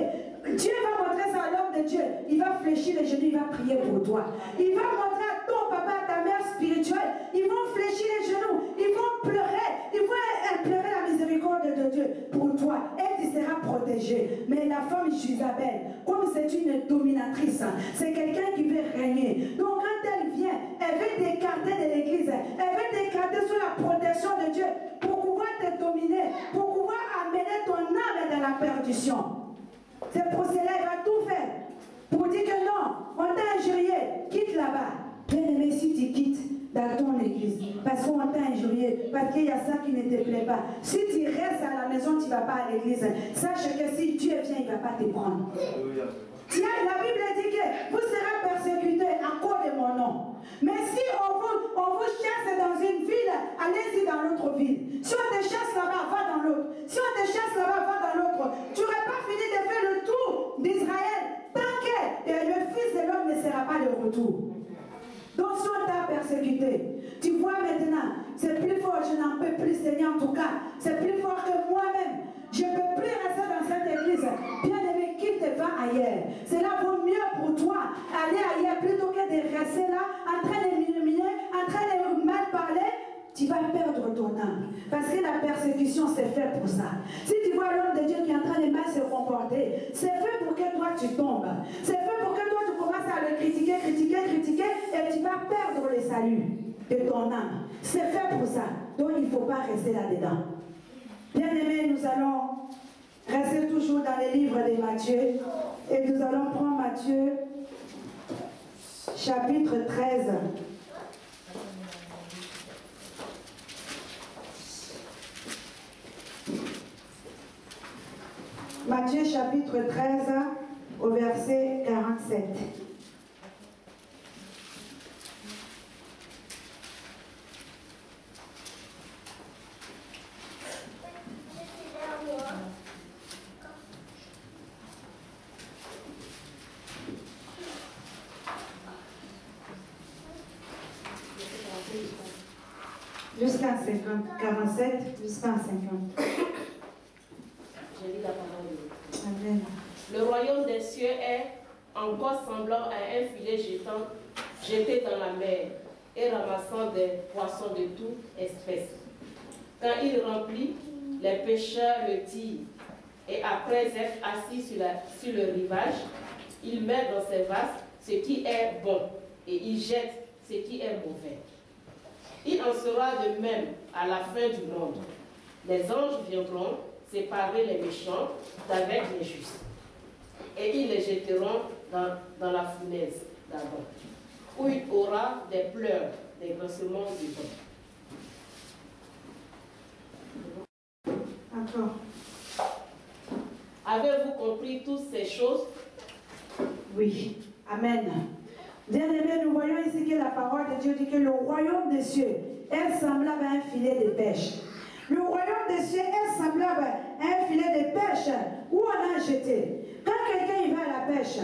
Dieu va montrer ça à l'homme de Dieu. Il va fléchir les genoux, il va prier pour toi. Il va montrer à ton papa, à ta mère spirituelle. Ils vont fléchir les genoux, ils vont pleurer, ils vont pleurer la miséricorde de Dieu pour toi. Et tu seras protégé. Mais la femme Jézabel, comme c'est une dominatrice, c'est quelqu'un qui veut régner. Donc quand elle vient, elle veut t'écarter de l'église, elle veut t'écarter sous la protection de Dieu pour pouvoir te dominer, pour pouvoir amener ton âme dans la perdition. C'est pour cela qu'il va tout faire pour dire que non, on t'a injurié, quitte là-bas. Bien aimé, si tu quittes dans ton église, parce qu'on t'a injurié, parce qu'il y a ça qui ne te plaît pas. Si tu restes à la maison, tu ne vas pas à l'église. Sache que si Dieu vient, il ne va pas te prendre. Tiens, la Bible dit que vous serez persécutés à cause de mon nom. Mais si on vous chasse dans une ville, allez-y dans l'autre ville. Si on te chasse là-bas, va dans l'autre. Si on te chasse là-bas, va dans l'autre. Tu n'aurais pas fini de faire le tour d'Israël tant que le Fils de l'homme ne sera pas de retour. Donc si on t'a persécuté, tu vois maintenant, c'est plus fort, je n'en peux plus, Seigneur, en tout cas. C'est plus fort que moi-même. Je ne peux plus rester dans cette église. Bien aimé, quitte et va ailleurs. Cela vaut mieux pour toi aller ailleurs plutôt que de rester là en train de m'illuminer, en train de mal parler. Tu vas perdre ton âme. Parce que la persécution, c'est fait pour ça. Si tu vois l'homme de Dieu qui est en train de mal se comporter, c'est fait pour que toi tu tombes. C'est fait pour que toi tu commences à le critiquer, et tu vas perdre le salut de ton âme. C'est fait pour ça. Donc il ne faut pas rester là-dedans. Bien aimés, nous allons rester toujours dans les livres de Matthieu. Et nous allons prendre Matthieu, chapitre 13. Matthieu chapitre 13 au verset 47. Jusqu'à 50, 47, jusqu'à 50. Je lis la parole de Dieu. Amen. Le royaume des cieux est encore semblant à un filet jeté dans la mer et ramassant des poissons de toute espèce. Quand il remplit, les pêcheurs le tirent et après être assis sur le rivage, il met dans ses vases ce qui est bon et il jette ce qui est mauvais. Il en sera de même à la fin du monde. Les anges viendront séparer les méchants d'avec les justes. Et ils les jetteront dans la fournaise d'Adam, où il aura des pleurs, des grincements de dents. Encore. Avez-vous compris toutes ces choses? Oui. Amen. Bien-aimés, nous voyons ici que la parole de Dieu dit que le royaume des cieux est semblable à un filet de pêche. Le royaume des cieux est semblable à un filet de pêche où on a jeté. Quand quelqu'un y va à la pêche,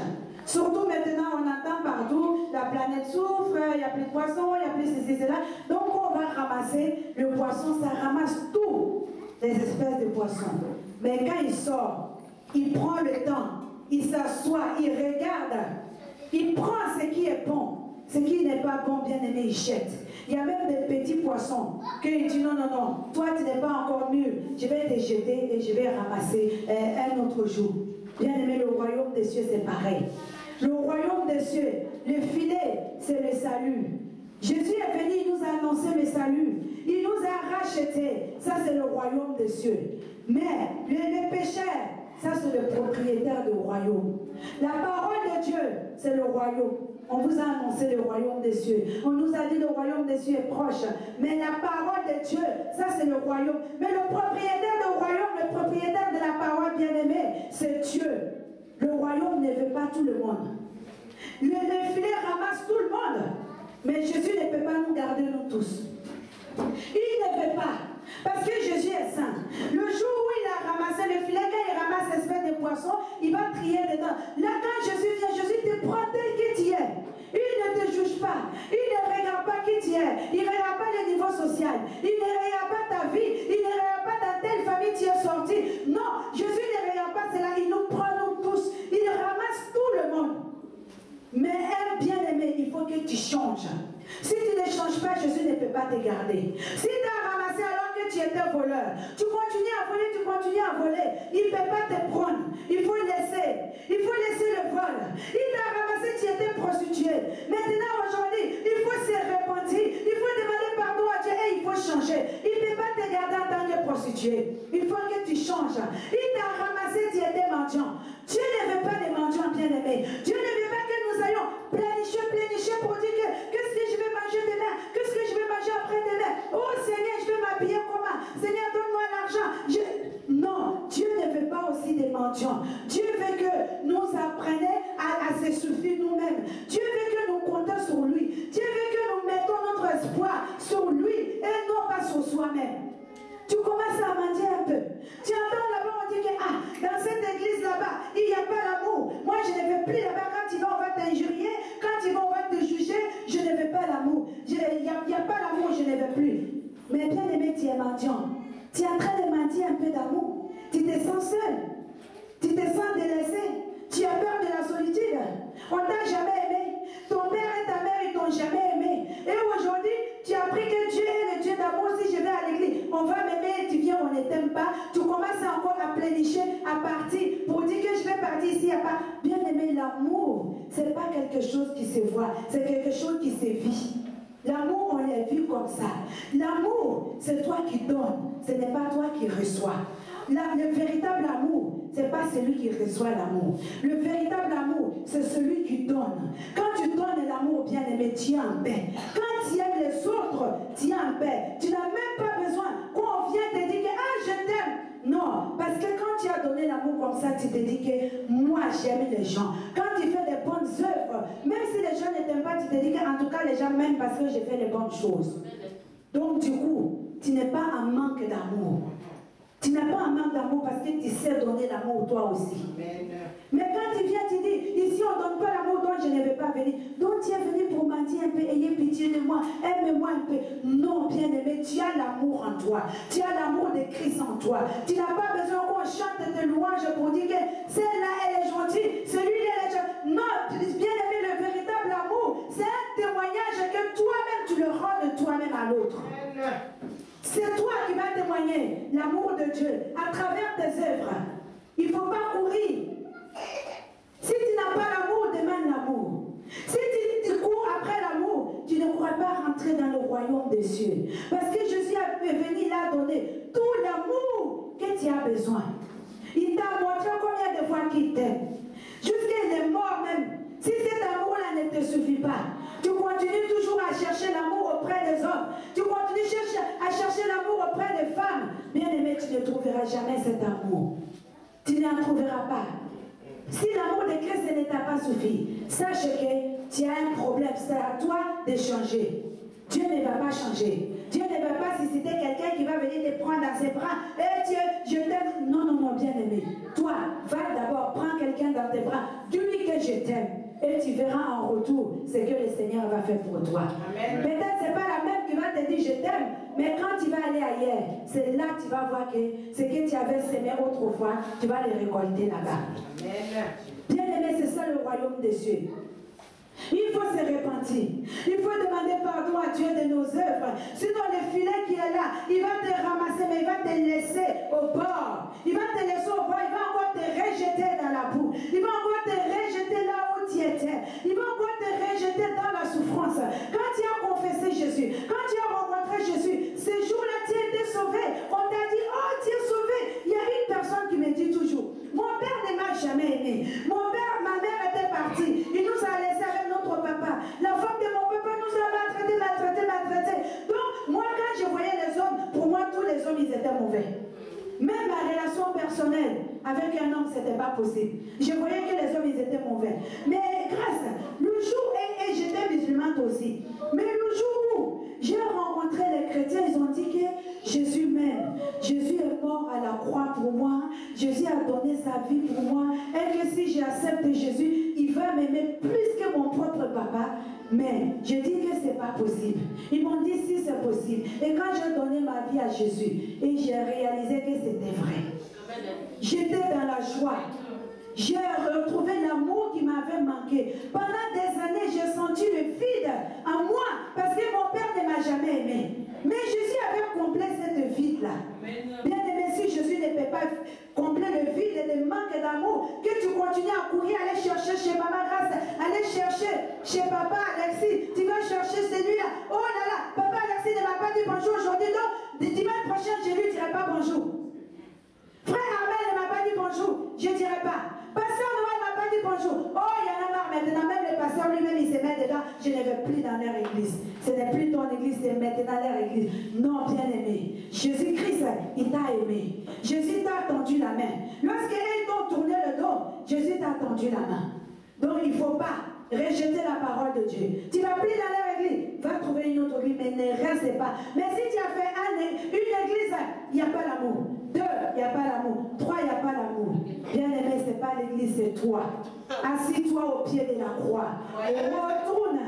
surtout maintenant on entend partout, la planète souffre, il n'y a plus de poissons, il n'y a plus ceci, cela. Donc on va ramasser le poisson, ça ramasse tous les espèces de poissons. Mais quand il sort, il prend le temps, il s'assoit, il regarde, il prend ce qui est bon, ce qui n'est pas bon, bien aimé, il jette. Il y a même des petits poissons qu'il dit non, non, non, toi tu n'es pas encore mûr, je vais te jeter et je vais ramasser un autre jour. Bien aimé, le royaume des cieux c'est pareil. Le royaume des cieux, le filet c'est le salut. Jésus est venu, il nous a annoncé le salut. Il nous a rachetés. Ça, c'est le royaume des cieux. Mais les pécheurs, ça, c'est le propriétaire du royaume. La parole de Dieu, c'est le royaume. On vous a annoncé le royaume des cieux. On nous a dit le royaume des cieux est proche. Mais la parole de Dieu, ça c'est le royaume. Mais le propriétaire du royaume, le propriétaire de la parole bien-aimée, c'est Dieu. Le royaume ne veut pas tout le monde. Le filet ramasse tout le monde. Mais Jésus ne peut pas nous garder nous tous. Il ne peut pas. Parce que Jésus est saint. Le jour où il a ramassé le filet, quand il ramasse l'espèce de poisson, il va trier dedans. Là, quand Jésus vient, Jésus te prend tel que tu es. Il ne te juge pas. Il ne regarde pas qui tu es. Il ne regarde pas le niveau social. Il ne regarde pas ta vie. Il ne regarde pas dans telle famille tu es sorti. Non, Jésus ne regarde pas cela. Il nous prend nous tous. Il ramasse tout le monde. Mais bien-aimé, il faut que tu changes. Si tu ne changes pas, Jésus ne peut pas te garder. Si tu as ramassé alors que tu étais voleur, tu continues à voler, tu continues à voler, il ne peut pas te prendre. Il faut laisser. Il faut laisser le vol. Il t'a ramassé, tu étais prostituée. Maintenant, aujourd'hui, il faut se repentir. Il faut demander pardon à Dieu et il faut changer. Il ne peut pas te garder en tant que prostituée. Il faut que tu changes. Il t'a ramassé, tu étais mendiant. Dieu ne veut pas des mendiants bien-aimés. Dieu ne veut pas que nous ayons planifié pour dire que qu'est-ce que je vais manger demain? Qu'est-ce que je vais manger après-demain? Oh Seigneur, je vais m'habiller comment? Seigneur, donne-moi l'argent. Non, Dieu ne veut pas aussi des mendiants. Dieu veut que nous apprenions à se suffire nous-mêmes. Dieu veut que nous comptons sur lui. Dieu veut que nous mettons notre espoir sur lui et non pas sur soi-même. Tu commences à mendier un peu. Tu entends là-bas, on dit que dans cette église là-bas, il n'y a pas l'amour. Moi, je ne veux plus là-bas. Quand tu vas, on va t'injurier. Quand tu vas, on va te juger. Je ne veux pas l'amour. Il n'y a pas l'amour, je ne veux plus. Mais bien aimé, tu es mendiant. Tu es en train de mendier un peu d'amour. Tu te sens seul. Tu te sens délaissé. Tu as peur de la solitude. On t'a jamais aimé. Ton père et ta mère, ils t'ont jamais aimé. Et aujourd'hui, tu as appris que Dieu est le Dieu d'amour. Si je vais à l'église, on va m'aimer et tu viens, on ne t'aime pas. Tu commences encore à plénicher, à partir, pour dire que je vais partir ici, il n'y a pas. Bien aimé, l'amour, ce n'est pas quelque chose qui se voit, c'est quelque chose qui se vit. L'amour, on l'a vu comme ça. L'amour, c'est toi qui donnes, ce n'est pas toi qui reçois. Le véritable amour, ce n'est pas celui qui reçoit l'amour. Le véritable amour, c'est celui qui donne. Quand tu donnes l'amour, bien-aimé, tu es en paix. Quand tu aimes les autres, tu es en paix. Tu n'as même pas besoin qu'on vienne te dire que je t'aime. Non, parce que quand tu as donné l'amour comme ça, tu te dis que moi, j'aime les gens. Quand tu fais des bonnes œuvres, même si les gens ne t'aiment pas, tu te dis qu'en tout cas, les gens m'aiment parce que j'ai fait les bonnes choses. Donc, du coup, tu n'es pas en manque d'amour. Tu n'as pas un manque d'amour parce que tu sais donner l'amour toi aussi. Mais quand tu viens, tu dis, ici on ne donne pas l'amour, donc je ne vais pas venir. Donc tu es venu pour mentir un peu, ayez pitié de moi, aime-moi un peu. Non, bien-aimé, tu as l'amour en toi. Tu as l'amour de Christ en toi. Tu n'as pas besoin qu'on chante tes louanges pour dire que celle-là, elle est gentille, celui-là, elle est gentille. Non, bien-aimé, le véritable amour, c'est un témoignage que toi-même, tu le rends de toi-même à l'autre. C'est toi qui vas témoigner l'amour de Dieu à travers tes œuvres. Il ne faut pas courir. Si tu n'as pas l'amour, demande l'amour. Si tu cours après l'amour, tu ne pourras pas rentrer dans le royaume des cieux. Parce que Jésus est venu là donner tout l'amour que tu as besoin. Il t'a montré combien de fois qu'il t'aime. Jusqu'à il est mort même. Si cet amour-là ne te suffit pas, tu continues toujours à chercher l'amour auprès des hommes. Tu continues à chercher l'amour auprès des femmes. Bien-aimé, tu ne trouveras jamais cet amour. Tu n'en trouveras pas. Si l'amour de Christ ne t'a pas suffi, sache que tu as un problème. C'est à toi de changer. Dieu ne va pas changer. Dieu ne va pas susciter quelqu'un qui va venir te prendre dans ses bras. Eh Dieu, je t'aime. Non, non, non, bien-aimé. Toi, va d'abord, prends quelqu'un dans tes bras. Dis-lui que je t'aime. Et tu verras en retour ce que le Seigneur va faire pour toi. Peut-être ce n'est pas la même qui va te dire je t'aime, mais quand tu vas aller ailleurs, c'est là que tu vas voir que ce que tu avais semé autrefois, tu vas le récolter là-bas. Bien aimé, c'est ça le royaume des cieux. Il faut se repentir. Il faut demander pardon à Dieu de nos œuvres. Sinon le filet qui est là, il va te ramasser, mais il va te laisser au bord. Il va te laisser au bord, il va encore te rejeter dans la boue. Il va encore te rejeter là où tu étais. Il va encore te rejeter dans la souffrance. Quand tu as confessé Jésus, quand tu as rencontré Jésus, c'est personnel avec un homme, ce n'était pas possible. Je voyais que les hommes, ils étaient mauvais. Mais grâce, le jour, et j'étais musulmane aussi, mais le jour où j'ai rencontré les chrétiens, ils ont dit que Jésus m'aime. Jésus est mort à la croix pour moi. Jésus a donné sa vie pour moi. Et que si j'accepte Jésus, il va m'aimer plus que mon propre papa. Mais je dis que ce n'est pas possible. Ils m'ont dit si c'est possible. Et quand j'ai donné ma vie à Jésus, et j'ai réalisé que c'était vrai. J'étais dans la joie. J'ai retrouvé l'amour qui m'avait manqué. Pendant des années, j'ai senti le vide en moi parce que mon père ne m'a jamais aimé. Mais Jésus avait comblé cette vide-là. Bien aimé, si Jésus ne peut pas combler le vide et le manque d'amour, que tu continues à courir, aller chercher chez Maman Grâce, aller chercher chez Papa Alexis, tu vas chercher celui-là. Oh là là, Papa Alexis ne m'a pas dit bonjour aujourd'hui, donc dimanche prochain, je ne lui dirai pas bonjour. Frère Armel ne m'a pas dit bonjour, je ne dirai pas. Pasteur Noël ne m'a pas dit bonjour. Oh, il y en a marre maintenant, même le pasteur lui-même, il se met dedans. Je ne vais plus dans leur église. Ce n'est plus ton église, c'est maintenant leur église. Non, bien aimé. Jésus-Christ, il t'a aimé. Jésus t'a tendu la main. Lorsqu'ils t'ont tourné le dos, Jésus t'a tendu la main. Donc, il ne faut pas rejeter la parole de Dieu. Tu ne vas plus dans leur église, va trouver une autre église, mais ne reste pas. Mais si tu as fait une église, il n'y a pas l'amour. 2, il n'y a pas l'amour. 3, il n'y a pas l'amour. Bien aimé, ce n'est pas l'église, c'est toi. Assis-toi au pied de la croix. Retourne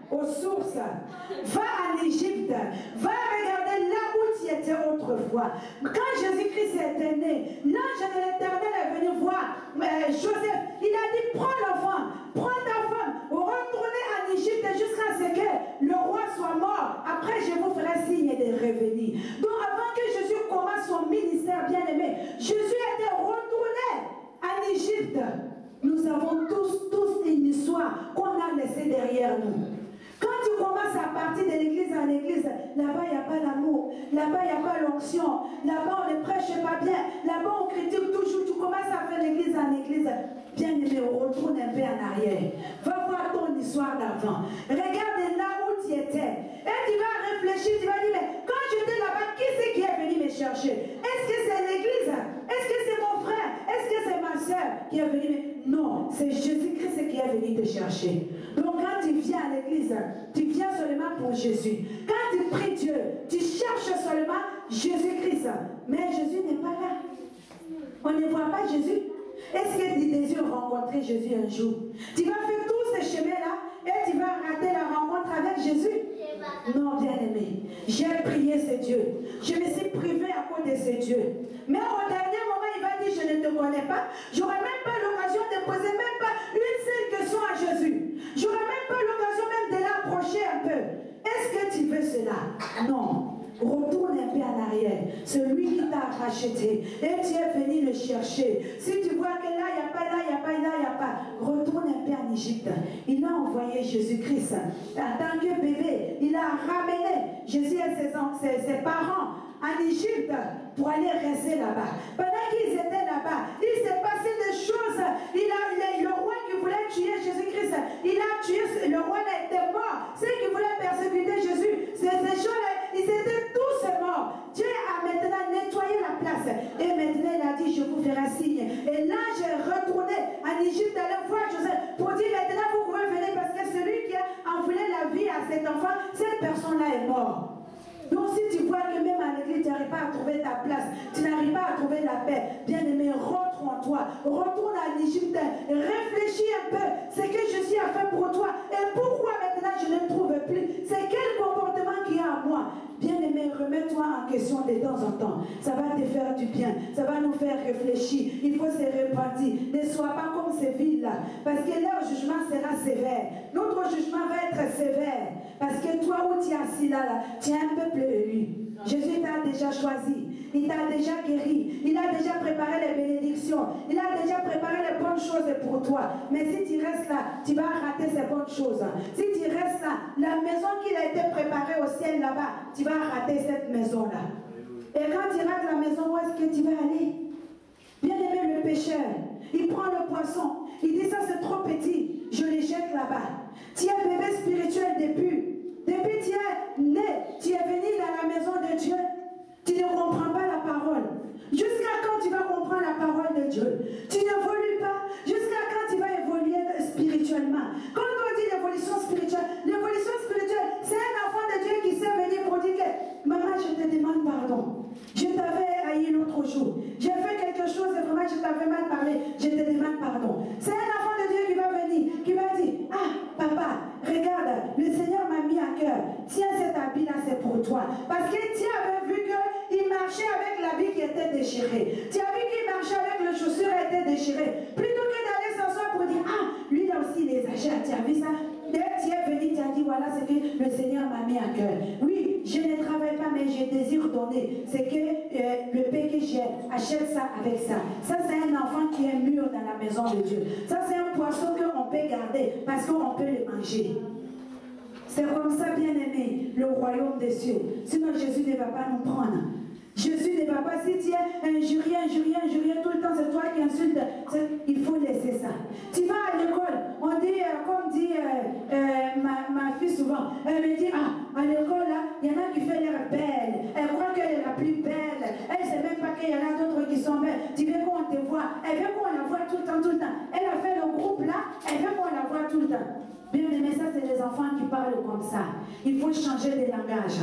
aux sources. Va en Égypte. Va regarder là où tu étais autrefois. Quand Jésus-Christ était né, l'ange de l'Éternel est venu voir Joseph. Il a dit, prends l'enfant, prends ta femme, retournez en Égypte jusqu'à ce que le roi soit mort. Après, je vous ferai signe de revenir. Donc, avant que Jésus commence son ministère bien-aimé, Jésus était retourné en Égypte. Nous avons tous une histoire qu'on a laissée derrière nous. Quand tu commences à partir de l'église en église, là-bas il n'y a pas l'amour, là-bas il n'y a pas l'onction, là-bas on ne prêche pas bien, là-bas on critique toujours, tu commences à faire l'église en église. Bien aimé, retourne un peu en arrière. Va voir ton histoire d'avant. Regarde là où tu étais. Et tu vas réfléchir, tu vas dire, mais quand j'étais là-bas, qui c'est qui est venu me chercher? Est-ce que c'est l'église? Est-ce que c'est mon frère? Est-ce que c'est ma soeur qui est venue? Non, c'est Jésus-Christ qui est venu te chercher. Donc quand tu viens à l'église, tu viens seulement pour Jésus. Quand tu pries Dieu, tu cherches seulement Jésus-Christ. Mais Jésus n'est pas là. On ne voit pas Jésus. Est-ce que tu désires rencontrer Jésus un jour? Tu vas faire tous ces chemins-là et tu vas rater la rencontre avec Jésus? Non, bien-aimé. J'ai prié ce Dieu. Je me suis privée à cause de ce Dieu. Mais au dernier moment, il va dire, je ne te connais pas. J'aurai même pas l'occasion de poser même pas une seule question à Jésus. J'aurai même pas l'occasion même de l'approcher un peu. Est-ce que tu veux cela? Non. Retourne un peu en arrière. Celui qui t'a racheté et tu es venu le chercher. Si tu vois que là, il n'y a pas, là, il n'y a pas, là, il n'y a pas, retourne un peu en Égypte. Il a envoyé Jésus-Christ en tant que bébé. Il a ramené Jésus et ses parents en Égypte pour aller rester là-bas. Pendant qu'ils étaient là-bas, il s'est passé des choses. Le roi qui voulait tuer Jésus-Christ, il a tué, le roi là était mort. Ceux qui voulaient persécuter Jésus, ces gens-là, ils étaient tous morts. Dieu a maintenant nettoyé la place. Et maintenant, il a dit, je vous ferai signe. Et là, j'ai retourné en Égypte, aller voir Joseph, pour dire, maintenant, vous pouvez venir, parce que celui qui a envolé la vie à cet enfant, cette personne-là est morte. Donc si tu vois que même à l'église, tu n'arrives pas à trouver ta place, tu n'arrives pas à trouver la paix, bien-aimé, rentre en toi, retourne en Égypte, réfléchis un peu, ce que Jésus a fait pour toi, et pourquoi maintenant je ne le trouve plus, c'est quel comportement qu'il y a en moi. Bien-aimé, remets-toi en question de temps en temps, ça va te faire du bien, ça va nous faire réfléchir, il faut se repentir, ne sois pas comme ces villes-là, parce que leur jugement sera sévère, notre jugement va être sévère, parce que toi où tu es assis là, tu es un peuple élu. Jésus t'a déjà choisi, il t'a déjà guéri, il a déjà préparé les bénédictions, il a déjà préparé les bonnes choses pour toi. Mais si tu restes là, tu vas rater ces bonnes choses. Si tu restes là, la maison qu'il a été préparée au ciel là-bas, tu vas rater cette maison-là. Et quand tu rates la maison, où est-ce que tu vas aller? Bien aimé, le pécheur, il prend le poisson, il dit ça c'est trop petit, je le jette là-bas. Tu es bébé spirituel depuis tu es né, tu es venu dans la maison de Dieu, tu ne comprends pas la parole. l'habit là, c'est pour toi. Parce que tu avais vu qu'il marchait avec l'habit qui était déchiré. Tu as vu qu'il marchait avec les chaussures qui étaient déchirées. Plutôt que d'aller s'asseoir pour dire, ah, lui là aussi les achète. Tu as vu ça? Dès que tu es venu, tu as dit, voilà ce que le Seigneur m'a mis à cœur. Oui, je ne travaille pas, mais je désire donner. C'est que le pain que j'ai, achète ça avec ça. Ça, c'est un enfant qui est mûr dans la maison de Dieu. Ça, c'est un poisson qu'on peut garder parce qu'on peut le manger. C'est comme ça, bien-aimé, le royaume des cieux. Sinon, Jésus ne va pas nous prendre. Jésus ne va pas, si tu es injurieux tout le temps, c'est toi qui insultes. Il faut laisser ça. Tu vas à l'école, on dit, comme dit ma fille souvent, elle me dit, ah, à l'école, là, il y en a qui font l'air belle. Elle croit qu'elle est la plus belle. Elle ne sait même pas qu'il y en a d'autres qui sont belles. Tu veux qu'on te voit. Elle veut qu'on la voit tout le temps, tout le temps. Elle a fait le groupe là, elle veut qu'on la voit tout le temps. Bien aimé, ça c'est les enfants qui parlent comme ça. Il faut changer de langage.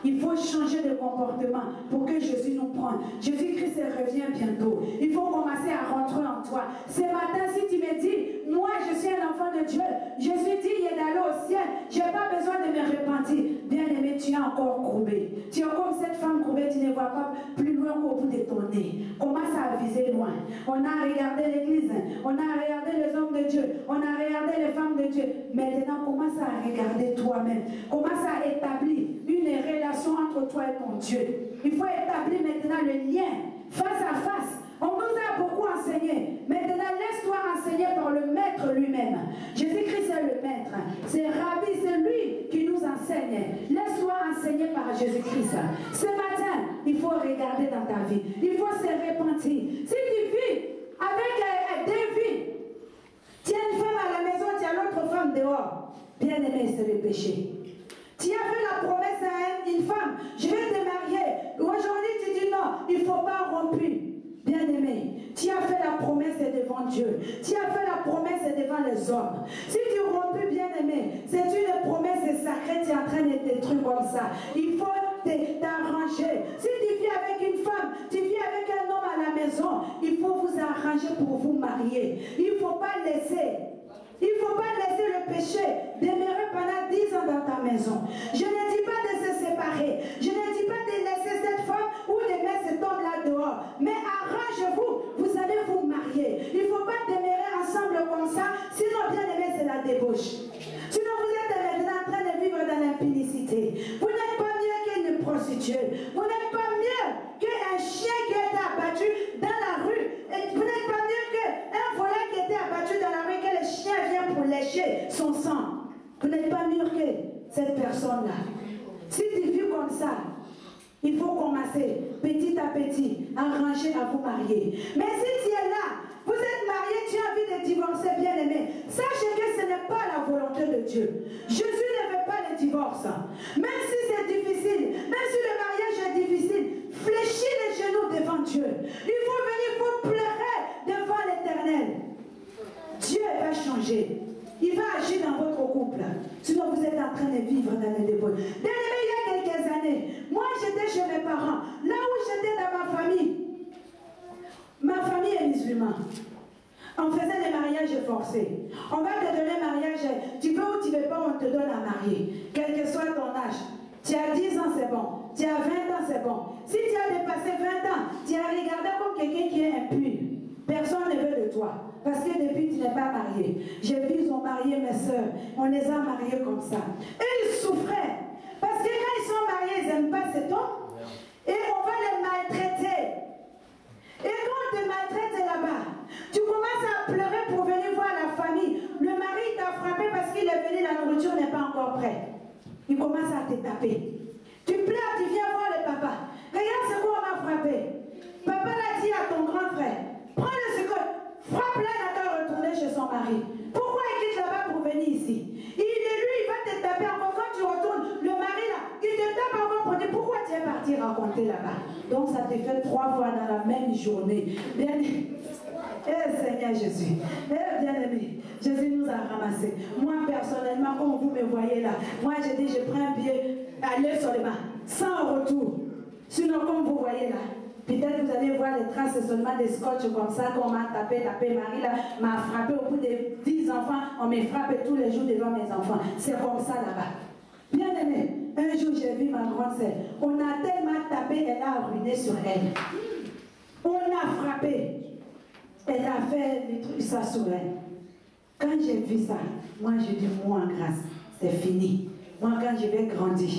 Il faut changer de comportement pour que Jésus nous prenne. Jésus-Christ revient bientôt. Il faut commencer à rentrer en toi. Ce matin, si tu me dis, moi je suis un enfant de Dieu, Jésus dit, il est d'aller au ciel, je n'ai pas besoin de me repentir. Bien aimé, tu es encore courbé. Tu es comme cette femme courbée, tu ne vois pas plus loin qu'au bout de ton nez. Commence à viser loin. On a regardé l'église, on a regardé les hommes de Dieu, on a regardé les femmes de Dieu. Maintenant, commence à regarder toi-même. Commence à établir une relation entre toi et ton Dieu. Il faut établir maintenant le lien face à face. On nous a beaucoup enseigné. Maintenant, laisse-toi enseigner par le Maître lui-même. Jésus-Christ est le Maître. C'est Rabbi, c'est lui qui nous enseigne. Laisse-toi enseigner par Jésus-Christ. Ce matin, il faut regarder dans ta vie. Il faut se repentir. Si tu vis avec deux vies, tu as une femme à la maison, tu as l'autre femme dehors. Bien aimé, c'est le péché. Tu as fait la promesse à une femme, je vais te marier. Aujourd'hui, tu dis non, il ne faut pas rompre. Bien aimé, tu as fait la promesse devant Dieu. Tu as fait la promesse devant les hommes. Si tu rompes, bien aimé, c'est une promesse sacrée, tu es en train de détruire comme ça. Il faut t'arranger. Si tu vis avec une femme, tu vis avec un homme à la maison, il faut vous arranger pour vous marier. Il ne faut pas laisser. Il ne faut pas laisser le péché demeurer pendant 10 ans dans ta maison. Je ne dis pas de se séparer. Je ne dis pas de laisser cette femme ou de mettre cet homme là dehors. Mais arrangez-vous, vous allez vous marier. Il ne faut pas demeurer ensemble comme ça, sinon bien aimé c'est la débauche. Sinon vous êtes maintenant en train de vivre dans l'impudicité. Vous n'êtes pas mieux qu'une prostituée. Vous n'êtes pas mieux qu'un chien qui a été abattu dans la rue. Et vous n'êtes pas mieux qu'un voleur qui a été abattu dans la rue, que le chien vient pour lécher son sang. Vous n'êtes pas mieux que cette personne-là. Si tu vis comme ça, il faut commencer petit à petit à arranger à vous marier. Mais si tu es là, vous êtes marié, tu as envie de divorcer, bien aimé, sachez que ce n'est pas la volonté de Dieu. Jésus ne veut pas le divorce. Même si c'est difficile, même si le mariage est difficile, fléchis les genoux devant Dieu. Il faut venir, il faut pleurer devant l'Éternel. Dieu va changer. Il va agir dans votre couple. Sinon, vous êtes en train de vivre dans le débauche. Bien aimé, il y a quelques années, moi j'étais chez mes parents. Là où j'étais dans ma famille est musulmane. On faisait des mariages forcés. On va te donner un mariage. Tu veux ou tu ne veux pas, on te donne à marier. Quel que soit ton âge. Tu as 10 ans, c'est bon. Tu as 20 ans, c'est bon. Si tu as dépassé 20 ans, tu as regardé comme quelqu'un qui est impur. Personne ne veut de toi. Parce que depuis, tu n'es pas marié. J'ai vu, ils ont marié mes soeurs. On les a mariés comme ça. Et ils souffraient. Parce que quand ils sont mariés, ils n'aiment pas cet homme. Et on va les maltraiter. Et quand on te maltraite là-bas, tu commences à pleurer pour venir voir la famille. Le mari t'a frappé parce qu'il est venu, la nourriture n'est pas encore prête. Il commence à te taper. Tu pleures, tu viens voir le papa. Regarde ce qu'on m'a frappé. Papa l'a dit à ton grand frère. Prends le secours, frappe-la, elle va retourner chez son mari. Pourquoi il quitte là-bas pour venir ici? Il est lui, il va te taper encore quand tu retournes. Le mari là, il te tape encore pour dire pourquoi tu es parti raconter là-bas. Donc ça te fait 3 fois dans la même journée. Bien, Seigneur Jésus, bien aimé, Jésus nous a ramassés. Moi personnellement, comme vous me voyez là, moi j'ai dit je prends un billet, allez seulement, sans retour. Sinon comme vous voyez là, peut-être vous allez voir les traces seulement des scotch comme ça, qu'on m'a tapé, Marie là, m'a frappé au bout de 10 enfants, on me frappe tous les jours devant mes enfants. C'est comme ça là-bas. Bien aimé, un jour j'ai vu ma grande sœur. On a tellement tapé, elle a ruiné sur elle. On a frappé. Elle a fait des trucs ça sur elle. Quand j'ai vu ça, moi je dis, moi en grâce, c'est fini. Moi quand je vais grandir,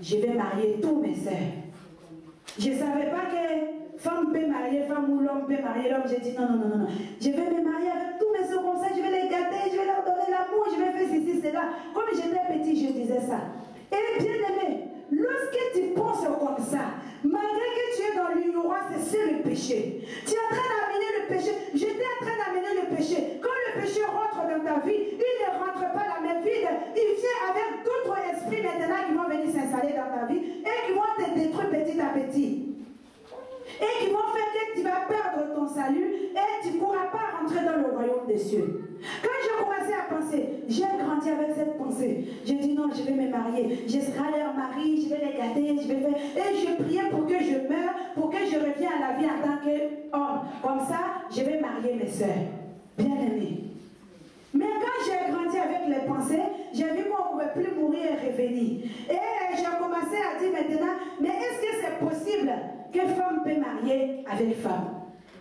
je vais marier tous mes sœurs. Je ne savais pas que femme peut marier femme ou l'homme peut marier l'homme. J'ai dit non, non, non, non. Je vais me marier avec tous mes sœurs comme ça, je vais les gâter, je vais leur donner l'amour, je vais faire ceci, cela. Comme j'étais petit, je disais ça. Et bien aimé, lorsque tu penses comme ça, malgré que tu es dans l'ignorance, c'est le péché. Tu es en train d'amener le péché. J'étais en train d'amener le péché. Quand le péché rentre dans ta vie, il ne rentre pas la même vide. Il vient avec d'autres esprits maintenant qui vont venir s'installer dans ta vie et qui vont te détruire petit à petit. Et qui vont faire que tu vas perdre ton salut et tu ne pourras pas rentrer dans le royaume des cieux. Quand j'ai commencé à penser, j'ai grandi avec cette pensée. J'ai dit non, je vais me marier, je serai leur mari, je vais les gâter, je vais faire. Et je priais pour que je meure, pour que je revienne à la vie en tant qu'homme. Comme ça, je vais marier mes soeurs. Bien aimés. Mais quand j'ai grandi avec les pensées, j'ai vu qu'on ne pouvait plus mourir et revenir. Et j'ai commencé à dire maintenant, mais est-ce que c'est possible que femme peut marier avec femme?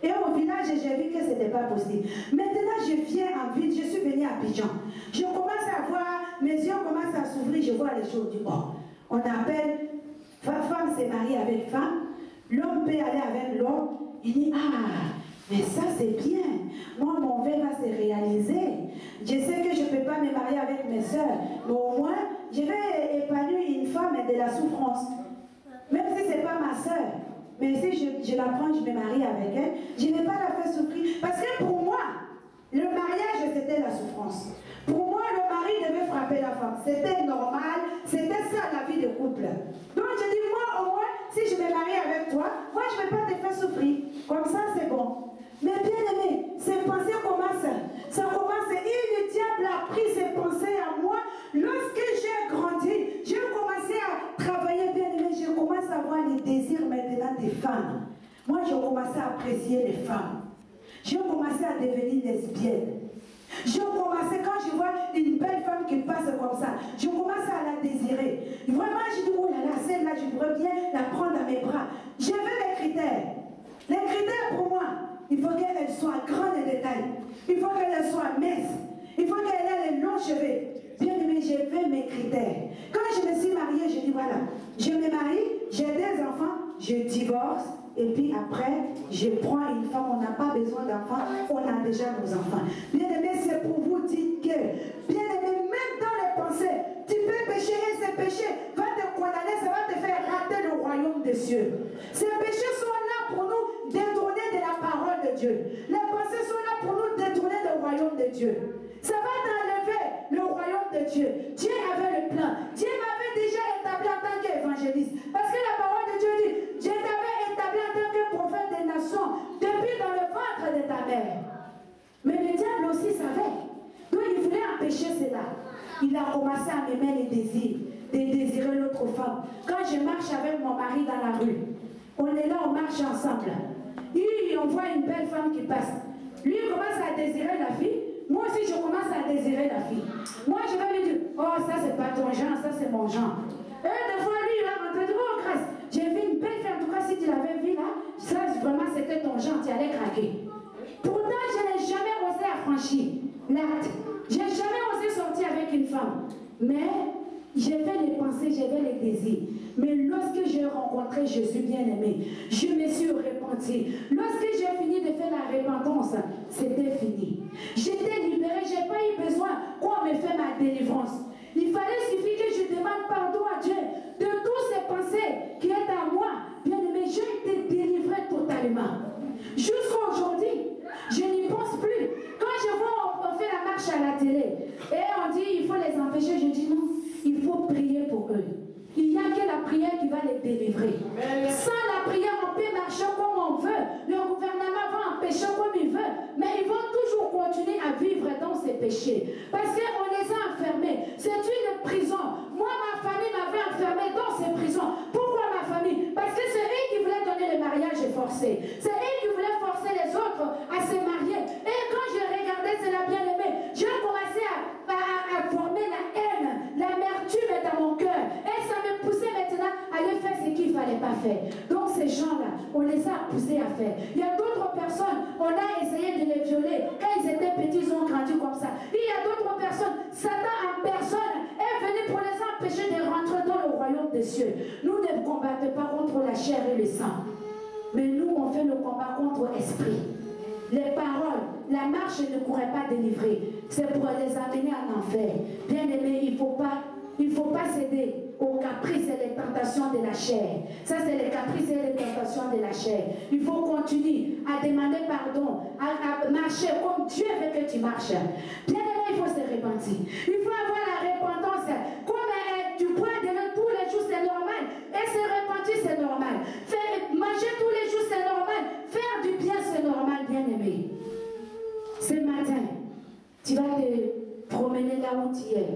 Et au village, j'ai vu que ce n'était pas possible. Maintenant, je viens en ville, je suis venue à Abidjan. Je commence à voir, mes yeux commencent à s'ouvrir, je vois les choses du bord. On appelle, femme s'est mariée avec femme, l'homme peut aller avec l'homme. Il dit, ah, mais ça c'est bien. Moi, mon rêve va se réaliser. Je sais que je ne peux pas me marier avec mes soeurs, mais au moins, je vais épanouir une femme de la souffrance. Même si ce n'est pas ma soeur. Mais si je la prends, je me marie avec elle, je ne vais pas la faire souffrir. Parce que pour moi, le mariage, c'était la souffrance. Pour moi, le mari devait frapper la femme. C'était normal, c'était ça la vie de couple. Donc je dis, moi au moins, si je me marie avec toi, moi je ne vais pas te faire souffrir. Comme ça, c'est bon. Mais bien aimé, ces pensées commencent. Ça commence. Et le diable a pris ces pensées à moi. Lorsque j'ai grandi, j'ai commencé à travailler, bien aimé, je commence à avoir les désirs maintenant des femmes. Moi, j'ai commencé à apprécier les femmes. J'ai commencé à devenir lesbienne. J'ai commencé, quand je vois une belle femme qui passe comme ça, je commence à la désirer. Vraiment, je dis, oh là là, celle-là, je voudrais bien la prendre dans mes bras. Je veux les critères. Les critères pour moi, il faut qu'elle soit grande et de taille. Il faut qu'elle soit mince. Il faut qu'elle ait les longs cheveux. Bien aimé, je veux mes critères. Quand je me suis mariée, je dis voilà, je me marie, j'ai des enfants, je divorce, et puis après, je prends une femme, on n'a pas besoin d'enfants, on a déjà nos enfants. Bien aimé, c'est pour vous dire que, bien aimé, même dans les pensées, tu peux pécher et ces péchés va te condamner, ça va te faire rater le royaume des cieux. Ces péchés sont là pour nous détourner de la parole de Dieu. Les pensées sont là pour nous détourner du royaume de Dieu. Ça va t'enlever le royaume de Dieu. Dieu avait le plan. Dieu m'avait déjà établi en tant qu'évangéliste. Parce que la parole de Dieu dit, Dieu t'avait établi en tant que prophète des nations depuis dans le ventre de ta mère. Mais le diable aussi savait. Donc il voulait empêcher cela. Il a commencé à me mettre les désirs, de désirer l'autre femme. Quand je marche avec mon mari dans la rue, on est là, on marche ensemble. Et on voit une belle femme qui passe. Lui, il commence à désirer la fille. Moi aussi, je commence à désirer la fille. Moi, je vais lui dire, oh, ça, c'est pas ton genre, ça, c'est mon genre. Et des fois, lui, il va rentrer, oh, grâce, j'ai vu une belle fille, en tout cas, si tu l'avais vue là, ça, vraiment, c'était ton genre, tu allais craquer. Pourtant, je n'ai jamais osé affranchir l'acte. Je n'ai jamais osé sortir avec une femme. Mais, j'ai fait les pensées, j'ai fait les désirs. Mais lorsque j'ai rencontré Jésus bien-aimé, je me suis repentie. Lorsque j'ai fini de faire la repentance, c'était fini. J'étais libérée, je n'ai pas eu besoin qu'on me fait ma délivrance. Il fallait suffire que je demande pardon à Dieu de toutes ces pensées qui est à moi. Bien-aimé, j'ai été délivrée totalement. Jusqu'à aujourd'hui, je n'y pense plus. Quand je vois, on fait la marche à la télé et on dit il faut les empêcher, je dis non, il faut prier pour eux. Il n'y a que la prière qui va les délivrer. Sans la prière, on peut marcher comme on veut. Le gouvernement va empêcher comme il veut. Mais ils vont toujours continuer à vivre dans ces péchés. Parce qu'on les a enfermés. C'est une prison. Moi, ma famille m'avait enfermé dans ces prisons. Pourquoi ma famille? Parce que c'est eux qui voulaient donner le mariage forcé. C'est eux qui voulaient forcer les autres à se marier. Et quand je regardais cela bien aimé, j'ai commencé à former la haine faire. Donc ces gens-là, on les a poussés à faire. Il y a d'autres personnes, on a essayé de les violer. Quand ils étaient petits, ils ont grandi comme ça. Il y a d'autres personnes, Satan en personne est venu pour les empêcher de rentrer dans le royaume des cieux. Nous ne combattons pas contre la chair et le sang. Mais nous, on fait le combat contre l'esprit. Les paroles, la marche ne pourrait pas délivrer. C'est pour les amener en enfer. Bien aimé, il ne faut pas céder aux caprices et les tentations de la chair. Ça, c'est les caprices et les tentations de la chair. Il faut continuer à demander pardon, à marcher comme Dieu veut que tu marches. Bien aimé, il faut se repentir. Il faut avoir la repentance. Comme tu prends de l'eau tous les jours, c'est normal. Et se repentir, c'est normal. Manger tous les jours, c'est normal. Faire du bien, c'est normal, bien aimé. Ce matin, tu vas te promener là où tu es.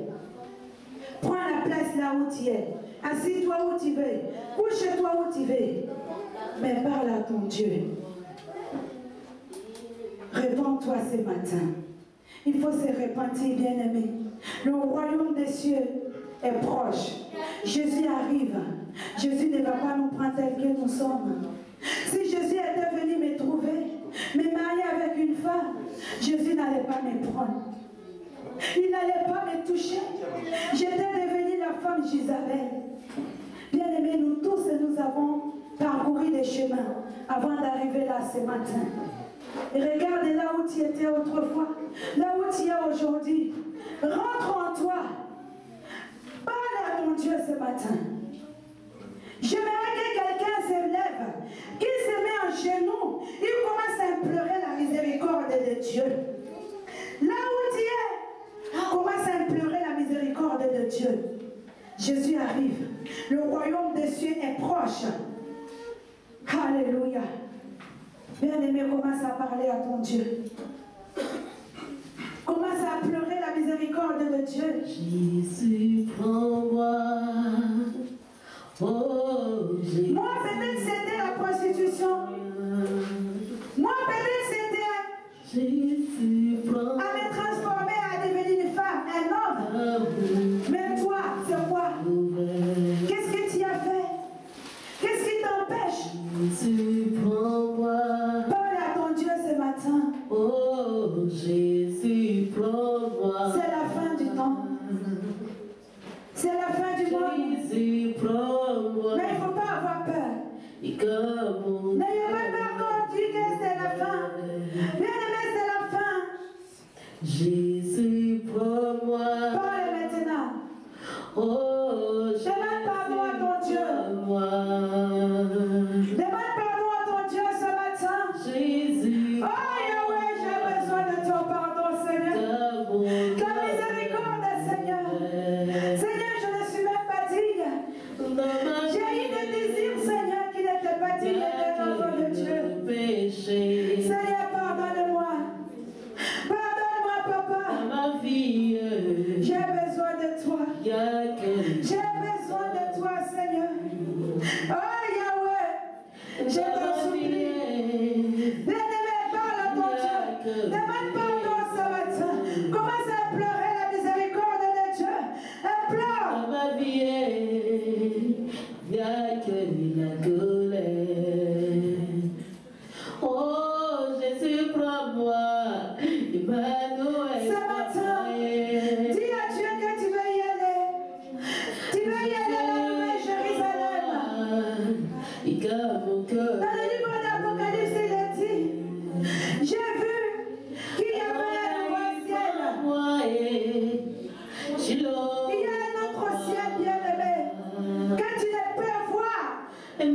Prends la place là où tu es. Assis-toi où tu veux. Couche-toi où tu veux. Mais parle à ton Dieu. Réponds-toi ce matin. Il faut se repentir, bien-aimé. Le royaume des cieux est proche. Jésus arrive. Jésus ne va pas nous prendre tel que nous sommes. Si Jésus était venu me trouver, me marier avec une femme, Jésus n'allait pas me prendre. Il n'allait pas me toucher. J'étais devenue la femme d'Isabelle. Bien aimés, nous tous, nous avons parcouru des chemins avant d'arriver là ce matin. Et regarde là où tu étais autrefois, là où tu es aujourd'hui. Rentre en toi. Parle à ton Dieu ce matin. J'aimerais que quelqu'un se lève, qu'il se met en genoux, il commence à implorer la miséricorde de Dieu. Là où tu es, commence à implorer la miséricorde de Dieu. Jésus arrive. Le royaume des cieux est proche. Alléluia. Bien-aimé, commence à parler à ton Dieu. Commence à pleurer la miséricorde de Dieu. Jésus, prends-moi. Oh, Jésus. Moi, peut-être c'était la prostitution. Moi, peut-être c'était Jésus, prends-moi. à me transformer, à devenir une femme, un homme. Mais toi, c'est quoi? Qu'est-ce que tu as fait? Qu'est-ce qui t'empêche? Jésus, prends-moi. Parle à ton Dieu ce matin. Oh, Jésus, prends-moi. C'est la fin du temps. C'est la fin du monde. Jésus, prends-moi. Mais il ne faut pas avoir peur. Et comme N'ayez pas peur quand on dit que c'est la fin. Bien aimé, c'est la fin. Jésus, prends-moi. Parle maintenant. Oh, Demande pardon à ton Dieu. prends-moi. Demande pardon à ton Dieu ce matin. Jésus, Oh Yahweh, j'ai besoin de ton pardon, Seigneur. Ta miséricorde, Seigneur. Seigneur, je ne suis même pas digne. J'ai eu des désirs, Seigneur, qui n'étaient pas dignes d'être enfant de Dieu. Seigneur, pardonne-moi. Pardonne-moi, Papa. Ma vie, J'ai besoin de toi. y a que J'ai besoin de toi, Seigneur. Oh Yahweh, je t'en supplie. Bien-aimé, parle à ton Dieu. Demande pardon ce matin. Commence à pleurer la miséricorde de Dieu. Implore. ma vie, y a que la colère. Oh, Jésus, prends-moi. Emmanuel, Ce matin, dis à Dieu que tu veux y aller. Tu veux y aller à la Nouvelle Jérusalem. Dans le livre d'Apocalypse, il est dit, j'ai vu qu'il y avait un nouveau ciel. Il y a un autre ciel, bien-aimé, que tu ne peux voir. Si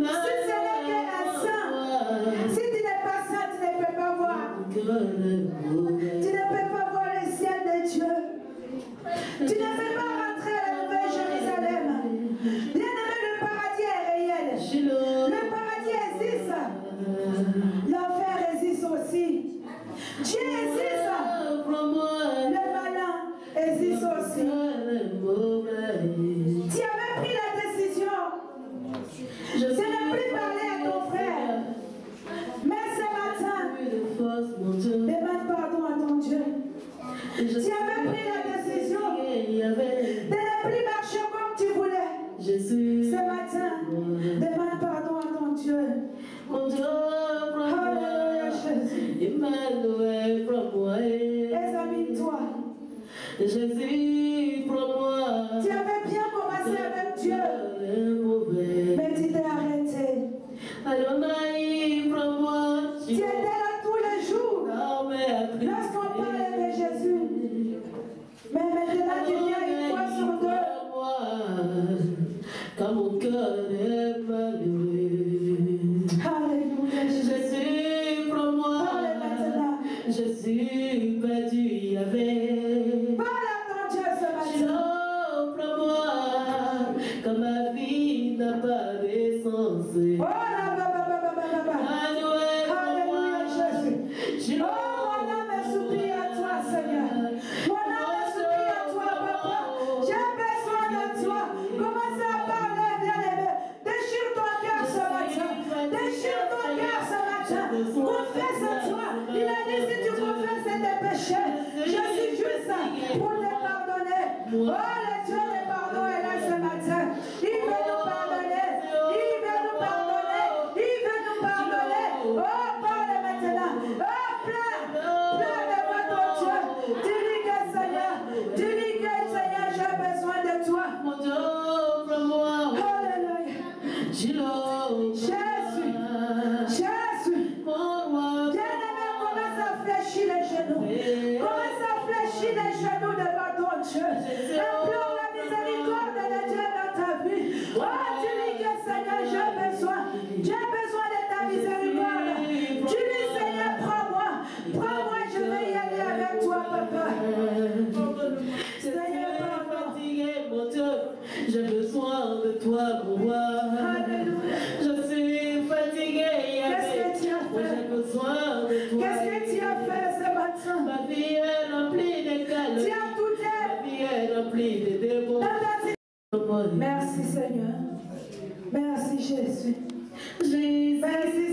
quand mon cœur est malheureux. Alléluia, Jésus, prends-moi. Parle maintenant. Jésus, perdu, Yahvé. Parle à ton Dieu ce matin. Oh, prends-moi, quand ma vie n'a pas de sens. Oh là, Alléluia, Jésus. Oh, mon âme est supplie à toi, Seigneur. Mon âme est supplie à toi, Papa. J'ai besoin de toi. Commence à parler, bien-aimé. Déchire ton cœur ce matin. Déchire ton cœur ce matin. Confesse à toi. Il a dit si tu confesses tes péchés, je suis juste pour te pardonner. Oh, le Dieu des pardons est là ce matin. Il veut nous pardonner. Il veut nous pardonner. Il veut nous pardonner. Oh, parle maintenant. Oh, pleure. Pleure devant ton Dieu. Dis-lui que Seigneur, dis-lui que Seigneur, j'ai besoin de toi. Mon Dieu, prends-moi. Alléluia. Jésus. Jésus. Bien-aimé, commence à fléchir les genoux. Commence à fléchir les genoux devant ton Dieu. Implore la miséricorde de Dieu dans ta vie. Oh, dis-lui que Seigneur, j'ai besoin. J'ai besoin de ta miséricorde. Dis-lui, Seigneur, prends-moi. Prends-moi, je vais y aller avec toi, Papa. Seigneur, pardon. Mon Dieu, j'ai besoin de toi, mon roi. Alléluia. Je suis fatigué. Qu'est-ce que tu as fait? J'ai besoin de toi. Qu'est-ce que tu as fait ce matin? Ma vie est remplie de calmes. Tu as tout Ma vie est remplie de démons. Merci Seigneur. Merci Jésus. Jésus. Merci